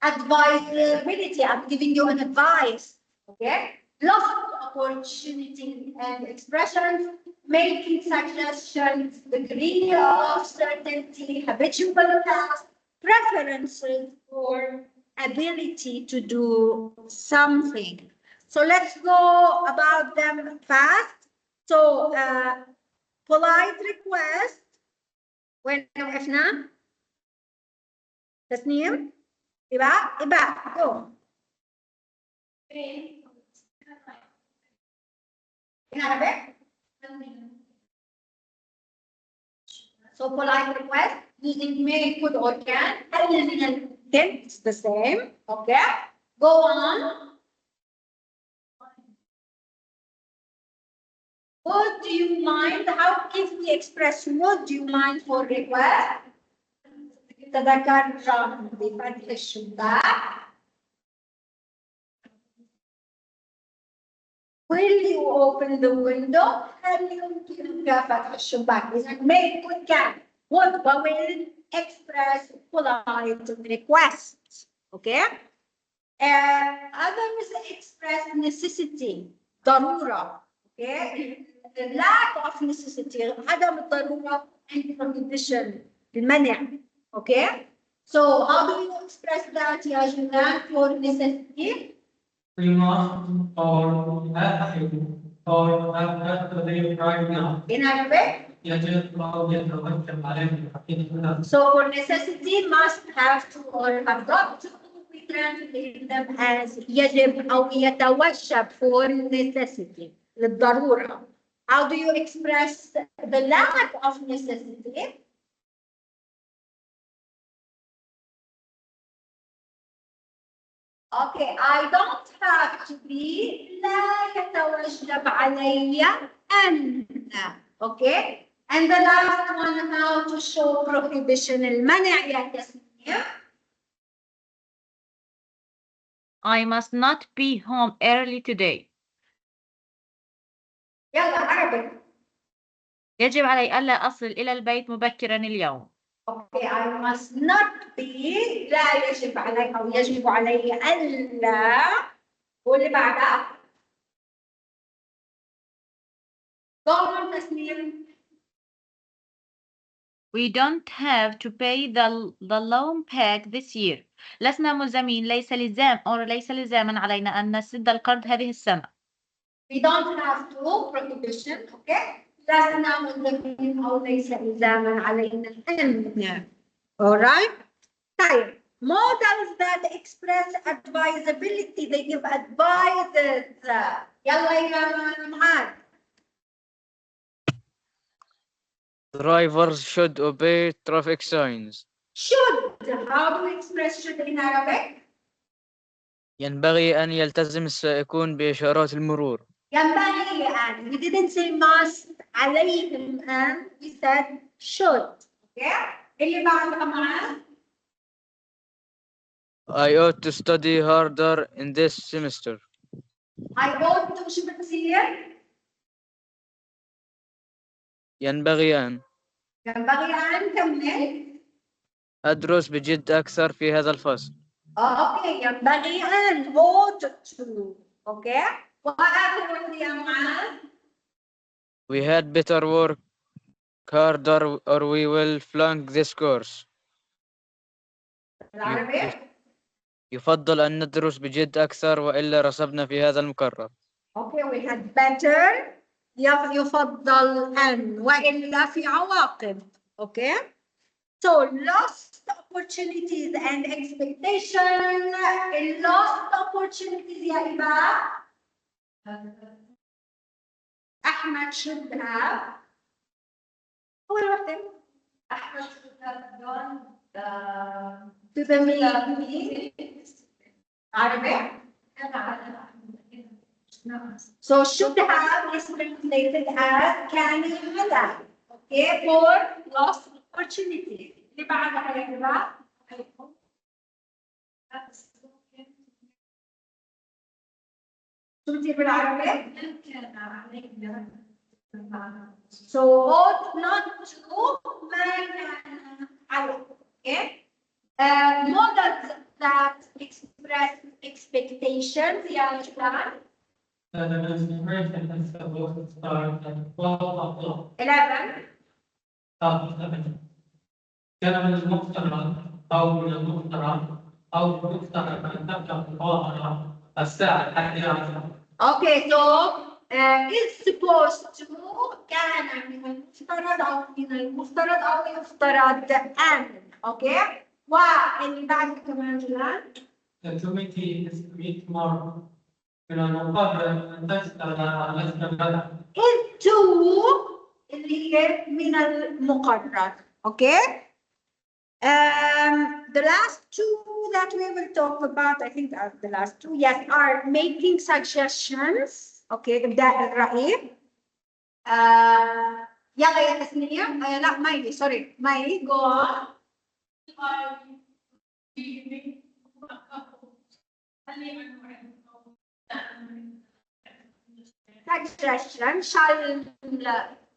Advisability, I'm giving you an advice. Okay? Lost opportunity and expressions, making suggestions, degree of certainty, habitual task, preferences, or ability to do something. So let's go about them fast. So polite request. وين وقفنا؟ تسنيم؟ إباء go. In Arabic? So polite request using may, could, or can. It's the same. Okay. Go on. Would you mind? How if we express would you mind for request? تذكر بفتح الشباك. Will you open the window? هل يمكنك فتح الشباك؟ إذا may, could, can. Would will express polite request. okay. Others express necessity ضرورة, okay. The lack of necessity عدم الضرورة and prohibition المنع, okay. So how do you express that يا جماعة for necessity? We must or have to or have to live right now. In Arabic? يجب أو يتوجب علينا. So for necessity must have to or have got to, we translate them as يجب أو يتوجب for necessity للضرورة. How do you express the lack of necessity? Okay, I don't have to be لا يتوجب علي أن. Okay, and the last one, how to show prohibition المنع يا تسمية. I must not be home early today. يلا عربي. يجب علي ألا أصل إلى البيت مبكرا اليوم. Okay, I must not be لا يجب علي أو يجب علي ألا. واللي بعدها. Go on تسمية. We don't have to pay the loan back this year. لسنا ملزمين، ليس لزاما علينا أن نسد القرض هذه السنة. We don't have to prohibition, okay? لسنا ملزمين أو ليس إلزاما علينا أن. Alright? طيب. Models that express advisability, they give advices. يلا يا معاذ. Drivers should obey traffic signs. Should. How do we express should in Arabic? ينبغي أن يلتزم السائقون بإشارات المرور. ينبغي أن. We didn't say must. عليهم أن. We said should. Okay? اللي بعدها معاذ. I ought to study harder in this semester. I ought to شو بتصير؟ ينبغي أن ينبغي أن كمل. أدرس بجد أكثر في هذا الفصل. اوكي ينبغي ان ought to. اوكي واخر واحده يا معاذ. We had better work harder or we will flunk this course. بالعربي. يفضل أن ندرس بجد أكثر وإلا رسبنا في هذا المقرر. اوكي we had better يفضل ان والا في عواقب. اوكي so lost opportunities and expectation. lost opportunities يا إباء. أحمد should have. أول واحدة. أحمد should have gone to the meeting. عربي. So should have is translated as كان يعمل. Okay for lost opportunity. اللي بعدها يا جماعة. شو بتصير بالعربي؟ So ought not to ما كان على. Okay. Models that express expectations يا جماعة. The demonstration is supposed to start at 12 o'clock. 11. كان من المفترض أو من المفترض أن تبدأ المظاهرة الساعة 11. Okay, so it's supposed to كان من المفترض أو من المفترض أو يفترض أن. Okay. واللي بعد كمان جلال. The committee is to meet tomorrow. من المقرر أن تشتغل على الاستمرار. into اللي هي من المقرر. Okay. The last two that we will talk about, I think are the last two, yes, are making suggestions. Okay, إبداء الرأي. يلا يا تسنية. لا مايلي sorry مايلي go on. Suggestion shall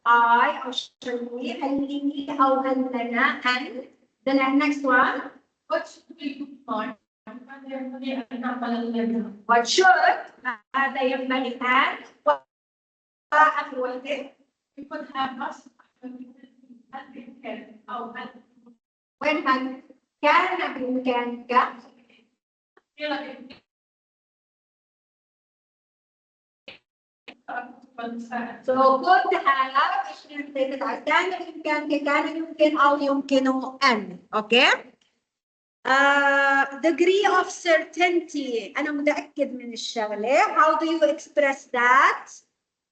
I or shall we هل لي أو هل لنا and the next one what should we look for What should هذا ينبغي أن وأخواته وين هل كان بإمكانك So could have is translated as كان بإمكانك كان يمكن أو يمكن أن. Okay. Degree of certainty. أنا متأكد من الشغلة. How do you express that?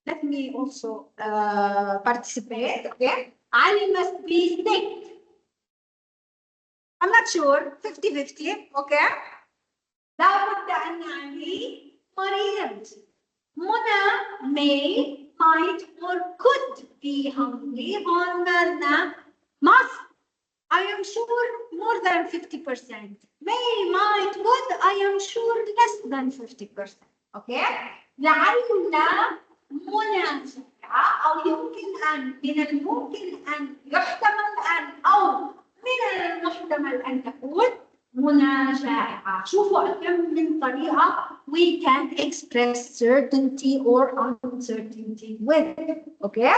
Let me also participate. Okay. Ali must be sick. I'm not sure. 50-50. Okay. لابد أن علي مريض. منى may, might, or could be hungry. هون مالنا must. I am sure more than 50%. May, might, would, I am sure less than 50%. Okay? لعل منى جائعة أو يمكن أن من الممكن أن يحتمل أن أو من المحتمل أن تكون منى جائعة. شوفوا كم من طريقة we can express certainty or uncertainty with. Okay?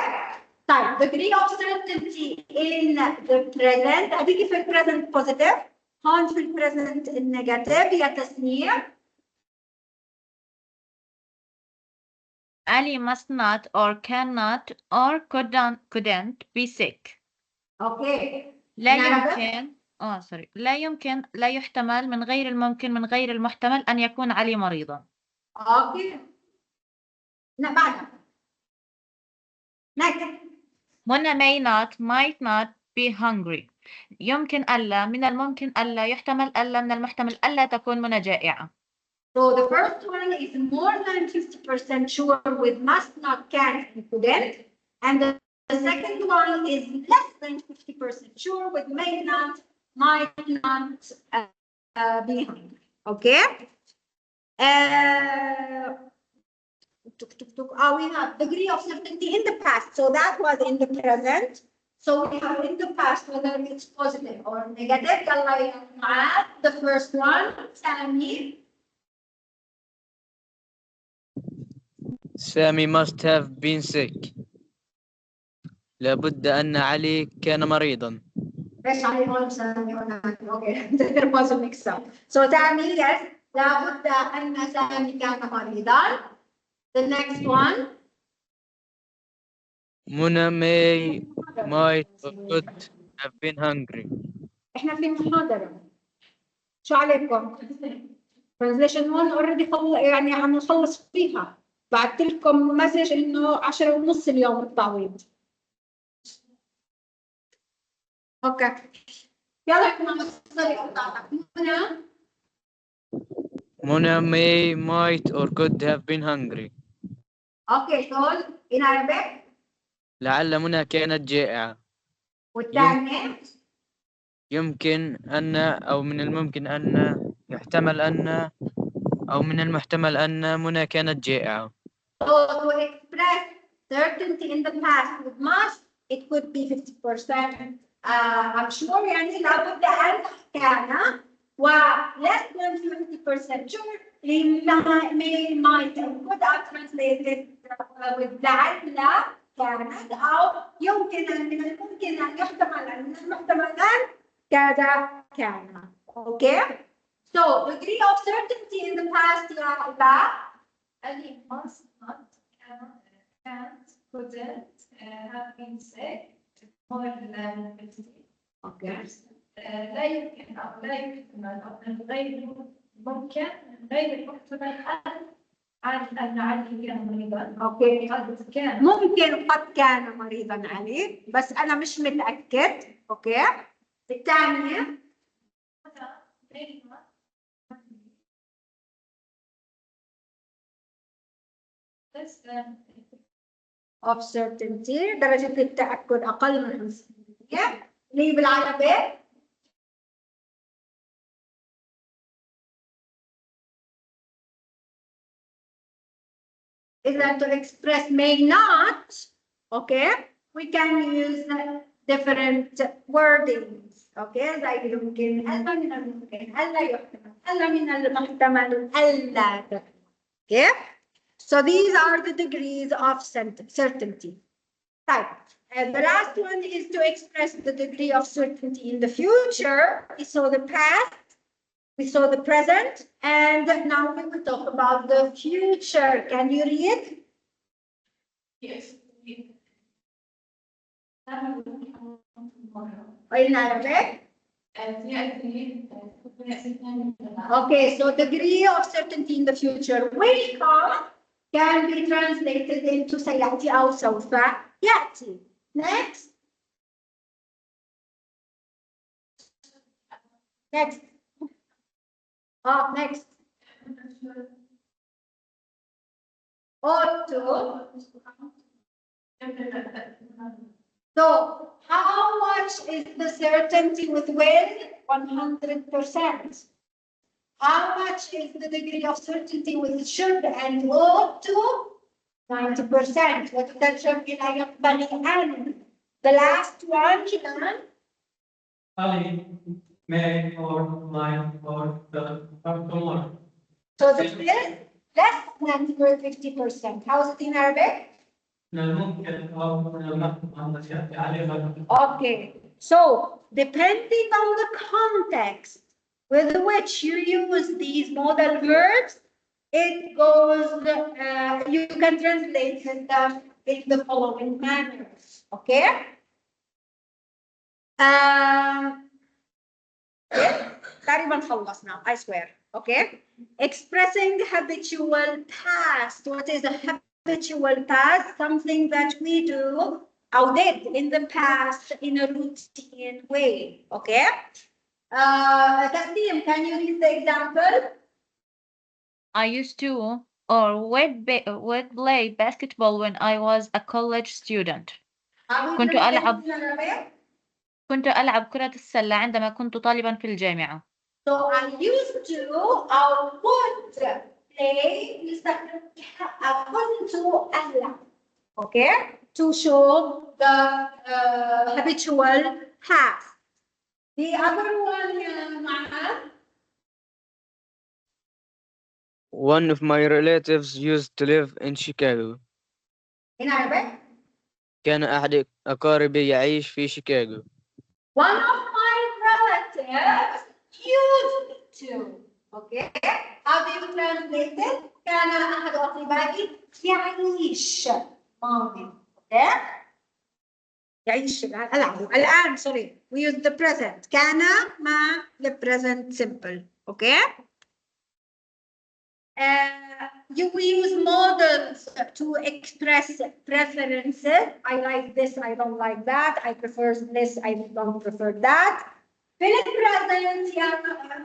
طيب degree of certainty in the present. هذيك في present positive. هون في present negative يا تسنية. Ali must not or cannot or couldn't be sick. Okay. لا يمكن sorry. لا يحتمل من غير الممكن من غير المحتمل أن يكون علي مريضا. Okay. بعدها. Next. منى may not, might not be hungry. يمكن ألا من الممكن ألا يحتمل ألا من المحتمل ألا تكون منى جائعة. So the first one is more than 50% sure with must not, can, and couldn't. And the second one is less than 50% sure with may not, might not be hungry. Okay? We have degree of certainty in the past. So that was in the present. So we have in the past whether it's positive or negative. The first one, Sami. Sammy must have been sick. لابد أن علي كان مريضا. ليش علي هون سامي هناك؟ Okay, there was a mix up. So Sami, yes, لابد أن سامي كان مريضا. The next one. منى may, might, or could have been hungry. إحنا في محاضرة. شو عليكم؟ Translation 1 already يعني عم نخلص فيها. بعت لكم مسج إنه 10:30 اليوم التعويض. اوكي. يلا احنا الطريقة بتاعتك. منى may, might, or could have been hungry. اوكي so in Arabic. لعل منى كانت جائعة. والثانية يمكن أن أو من الممكن أن يحتمل أن أو من المحتمل أن منى كانت جائعة. So to express certainty in the past with must, it could be 50%. I'm sure يعني لابد أن كان و less than 50% sure may, might, and could are translated with لعل كانت أو يمكن أن من الممكن أن يحتمل أن من المحتمل أن كذا كان. Okay? So degree of certainty in the past يا أبا. Ali must not, can't, couldn't have been sick more than 50. Okay. لا يمكن أو لا يحتمل أو من غير ممكن من غير محتمل أن علي كان مريضا. اوكي. قد كان. ممكن قد كان مريضا علي بس انا مش متاكد. اوكي. الثانيه of certainty درجه التاكد اقل من 50%. اللي بالعربي إذا to express may not, okay, we can use different wordings. اوكي زي يمكن الا من الممكن الا يحتمل الا من المحتمل الا تكون. Okay, so these are the degrees of certainty. Type. The last one is to express the degree of certainty in the future. We saw the past, we saw the present, and now we will talk about the future. Can you read? Yes. In Arabic? Okay, so degree of certainty in the future will come can be translated into سيأتي أو سوف يأتي. Next. Next. Next. Ought to. So, how much is the certainty with will? 100%. How much is the degree of certainty with should and ought to? 90%. وتترجم إلى يقبل أن. The last one, Jinan. Ali, may, or, might, or, the, or tomorrow. So this is less than 50%. How is it in Arabic? من الممكن أو من المحتمل أن يأتي عليها. Okay. So depending on the context with which you use these modal verbs, it goes, you can translate them in the following manners. Okay? تقريبا خلصنا, I swear. Okay? Expressing habitual past. What is a habitual past? Something that we do or did in the past in a routine way. Okay? Tasneem, can you read the example? I used to or would play basketball when I was a college student. كنت ألعب كرة السلة عندما كنت طالبا في الجامعة. So I used to or would play نستخدم كنت ألعب. Okay? To show the habitual past. The other one, Mahan? One of my relatives used to live in Chicago. In Arabic? كان أحد أقاربي يعيش في شيكاغو. One of my relatives used to. Okay? How do you translate it? كان أحد أقربائي يعيش ماضي. Okay? يعيش الآن sorry. We use the present. كان مع the present simple. Okay? We use models to express preferences. I like this, I don't like that. I prefer this, I don't prefer that. في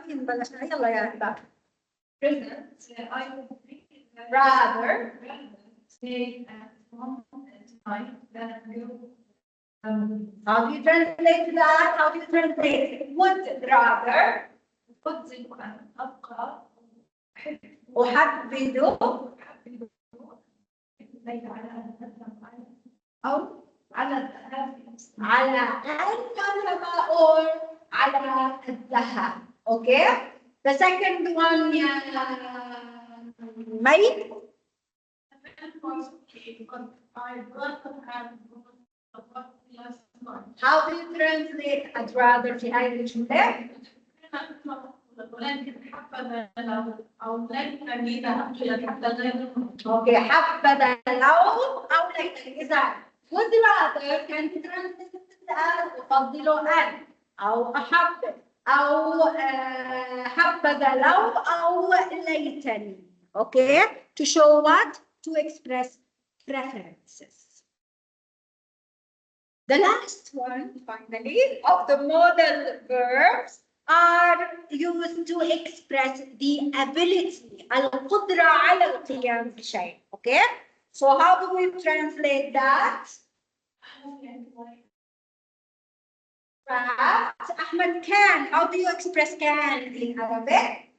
البريزنت يلا يا هبة. Present, I would Rather stay at home tonight than go. How do you translate that? How do you translate it? Would rather أفضل أن أبقى أحبذ الليل على أن أذهب أو على الذهاب على أن نذهب or على الذهاب. Okay? The second one, مي. How do you translate I'd rather في هذه الجملة؟ ولكن حبذا لو أو ليتني ذهبت إلى الحفلة. Okay, حبذا لو أو ليتني. إذا would rather can be translated as أفضل أن أو أحب أو حبذا لو أو ليتني. Okay, to show what? To express preferences. The last one, finally, of the modal verbs are used to express the ability, القدرة على القيام بشيء. Okay? So how do we translate that? Right. Ahmed can. How do you express can in Arabic?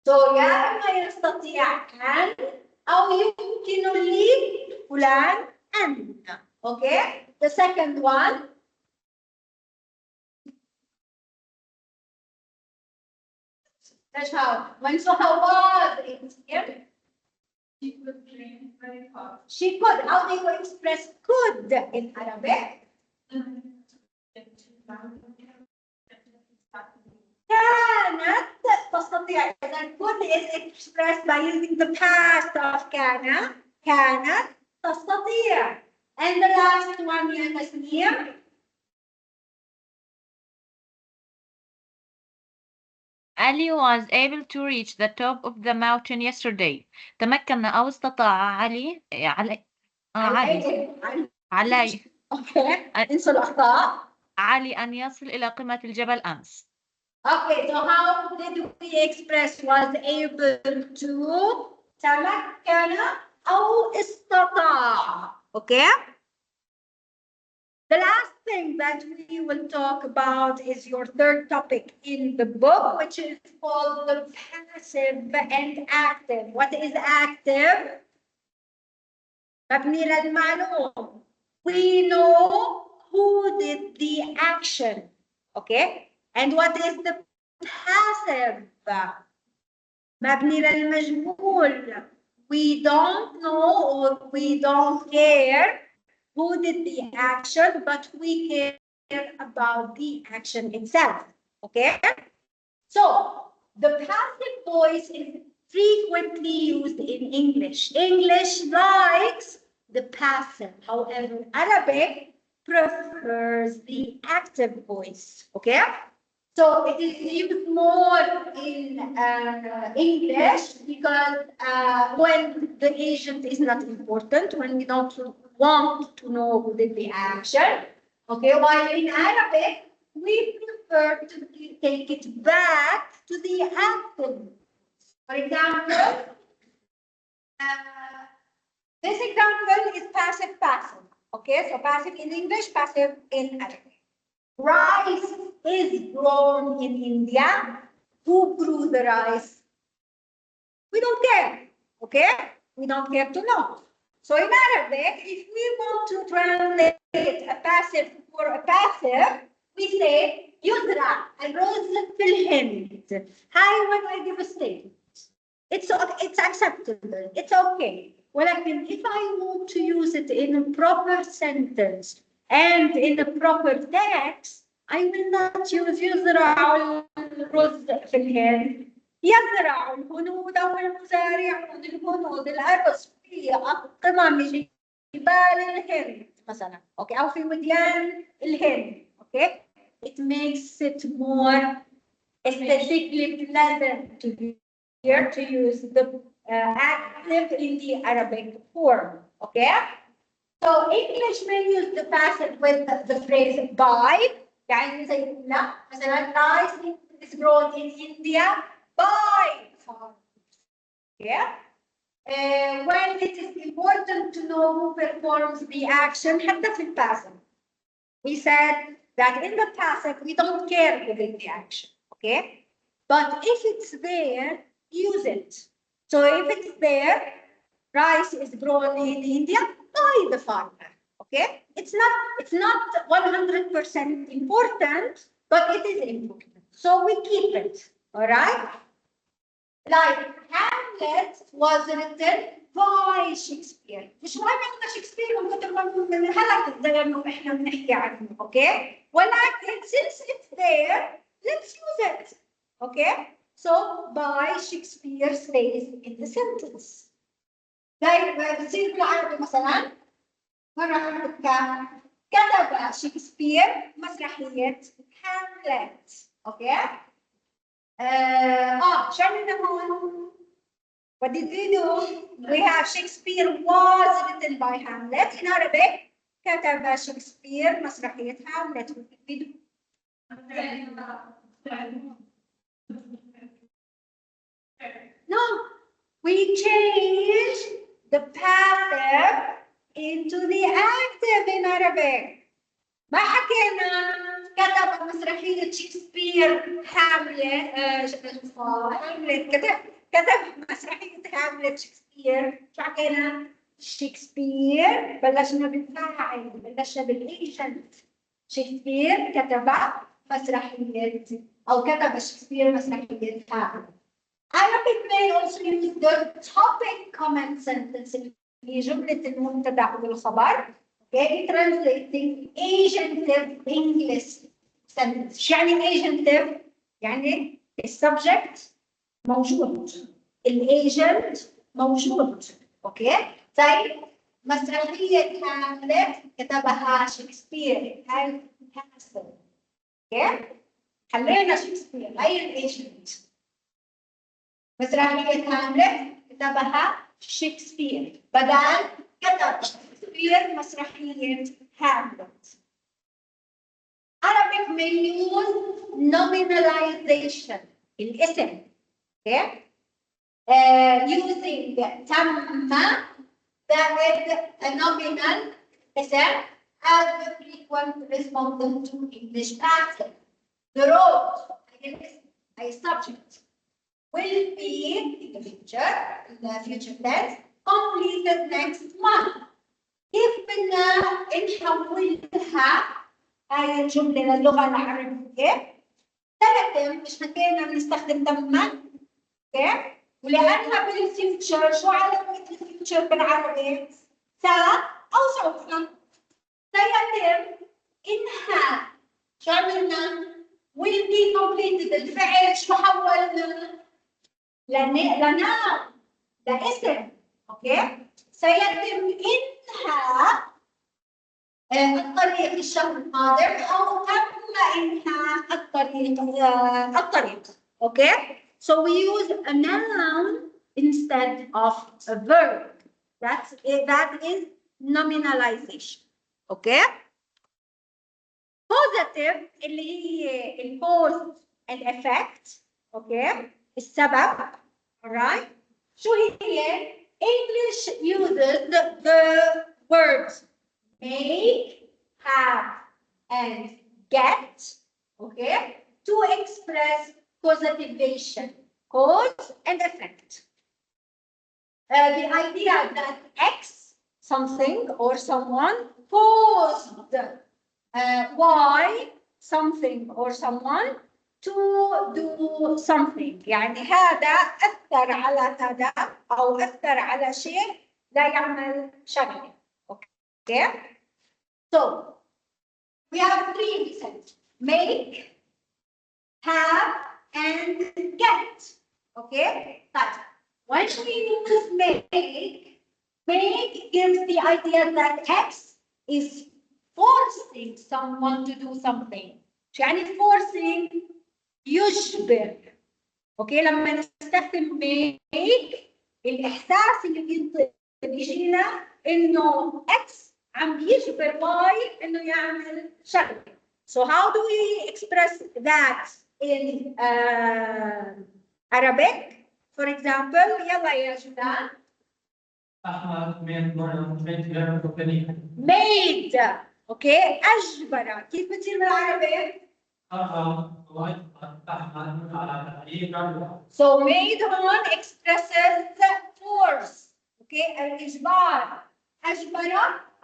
So يا إما يستطيع كان أو يمكن لي فلان أن. Okay? The second one. That's how. When Suha was in here, She could drink very hard. she could. How do you express could in Arabic? كانت تستطيع. إذا could is expressed by using the past of كانت تستطيع. And the last one, يا تسنيم. Ali was able to reach the top of the mountain yesterday. تمكن أو استطاع علي علي اوكي انسوا الاخطاء. علي أن يصل إلى قمة الجبل أمس. Okay, so how did we express was able to تمكن أو استطاع. Okay? The last thing that we will talk about is your third topic in the book, which is called the passive and active. What is active? مبني للمعلوم. We know who did the action. Okay? And what is the passive? مبني للمجهول. We don't know or we don't care who did the action, but we care about the action itself. Okay? So, the passive voice is frequently used in English. English likes the passive. However, Arabic prefers the active voice. Okay? So it is used more in English because when the agent is not important, when we don't want to know who did the action. Okay, while in Arabic, we prefer to take it back to the active. For example, this example is passive-passive. Okay, so passive in English, passive in Arabic. Rice is grown in India. Who grew the rice? We don't care. Okay? We don't care to know. So in Arabic, if we want to translate a passive for a passive, we say يزرع الرز في الهند. Hi, when I give a statement. It's acceptable. It's okay. ولكن if I want to use it in a proper sentence and in the proper text, I will not use يزرع الرز في الهند. يزرع الهنود والمزارعون الهنود الأرز في قمم جبال الهند مثلا. Okay, أو في وديان الهند. Okay, it makes it more aesthetically pleasant to hear to use the active in the Arabic form. Okay. So English may use the passive with the phrase by. يعني زي لا مثلا rice is grown in India by farmers. Yeah. When it is important to know who performs the action, حتى في passive. We said that in the passive we don't care who did the action. Okay. But if it's there, use it. So if it's there, rice is grown in India by the farmer. Okay, it's not 100% important, but it is important. So we keep it. All right. Like Hamlet was written by Shakespeare. مش مهم إن شكسبير من كتر من هلك زي ما إحنا بنحكي عنه. Okay. ولكن since it's there, let's use it. Okay. So by Shakespeare stays in the sentence. like بتصير بالعربي مثلا مرة كتب شكسبير مسرحية هاملت. اوكي شو عملنا هون؟ What did we do? We have Shakespeare was written by Hamlet. In Arabic كتب شكسبير مسرحية هاملت. What did we do? No, we change the passive into the active in Arabic. ما حكينا كتب مسرحية شكسبير هاملت كتب مسرحية هاملت شكسبير. شو حكينا؟ شكسبير بلشنا بالفاعل، بلشنا بالايجنت. شكسبير كتب مسرحية أو كتب شكسبير مسرحية هاملت. Arabic may also use the topic comment sentence في جملة المبتدأ والخبر. Okay, translating agentive English sentence. شو يعني agentive؟ يعني السبجكت موجود، الايجنت موجود. اوكي؟ طيب مسرحية هاملت كتبها شكسبير، هاي كاسل. اوكي؟ خلينا شكسبير، هاي الايجنت. مسرحية هاملت كتبها شكسبير، بدل كتب شكسبير مسرحية هاملت. Arabic may use nominalization الاسم. Okay? Using تم زائد a nominal اسم as the frequent respondent to English passive. The road a subject will be in the future tense completed next month. كيف بدنا نحولها هاي الجملة للغة العربية؟ تم مش كنا بنستخدم تماً. اوكي؟ ولأنها بالفيوتشر، شو علامة الفيوتشر بالعربي؟ سا أو سوف. سيتم إنهاء. شو عملنا؟ will be completed. الفعل شو حولنا؟ لنام، لاسم. اوكي؟ سيتم إنهاء الطريق الشهر القادم أو تم إنهاء الطريق. Okay? So we use a noun instead of a verb. That is nominalization. Okay? Positive اللي هي الcause الeffect. Okay? السبب. Alright? شو هي؟ English uses the words make, have, and get, okay, to express causativation, cause and effect. The idea that X, something or someone, caused Y, something or someone, to do something. يعني هذا أثر على هذا أو أثر على شيء لا يعمل شغلة. Okay? So, we have three examples: make, have, and get. Okay? But when we use make gives the idea that X is forcing someone to do something. يعني forcing يجبر. اوكي؟ لما نستخدم make الإحساس اللي بيجينا إنه X عم يجبر Y إنه يعمل شغلة. So how do we express that in Arabic? For example, يلا يا جدعان. أحمد made. اوكي؟ أجبر. كيف بتصير بالعربي؟ So made on expresses force. اوكي؟ الإجبار. أجبر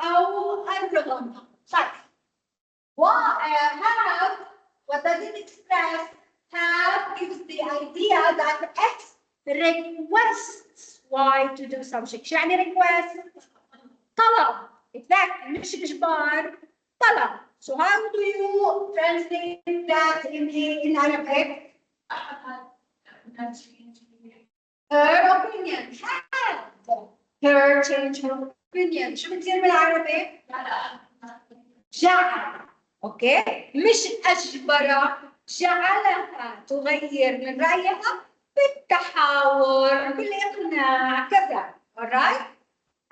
أو الرغم. طيب. Have, what does it express? Have gives the idea that X requests Y to do something. شو يعني request؟ طلب. Exactly. مش إجبار. طلب. So how do you translate that in Arabic? Her opinion. Have. Her change her opinion. شو بتصير بالعربي؟ جعل. اوكي؟ مش أجبر، جعلها تغير من رأيها بالتحاور، بالإقناع، كذا. Alright?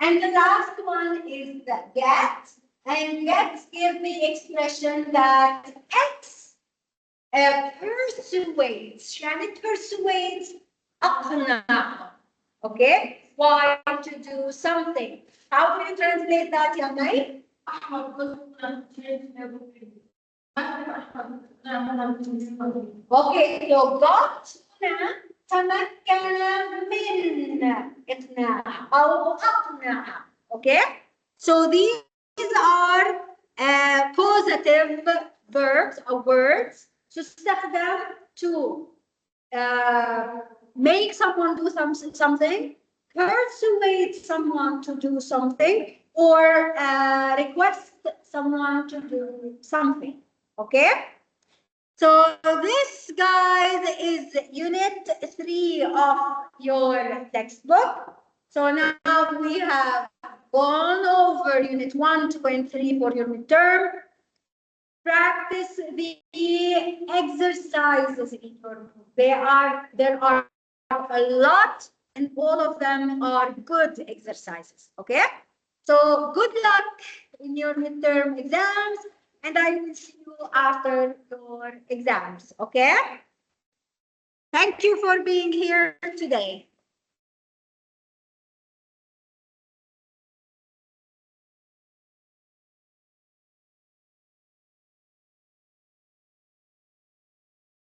And the last one is the get. And get gives the expression that X persuades. يعني persuades أقنع. Okay? Why to do something? How do you translate that, يا مي؟ Okay, so got هنا تمكن من إقناع أو أقنع. Okay? So these are causative verbs or words تستخدم to make someone do something, persuade someone to do something, or request someone to do something. Okay? So this, guys, is unit 3 of your textbook. So now we have gone over unit 1, 2, and 3 for your midterm. Practice the exercises in your book. There are a lot, and all of them are good exercises. Okay? So good luck in your midterm exams, and I will see you after your exams. Okay? Thank you for being here today.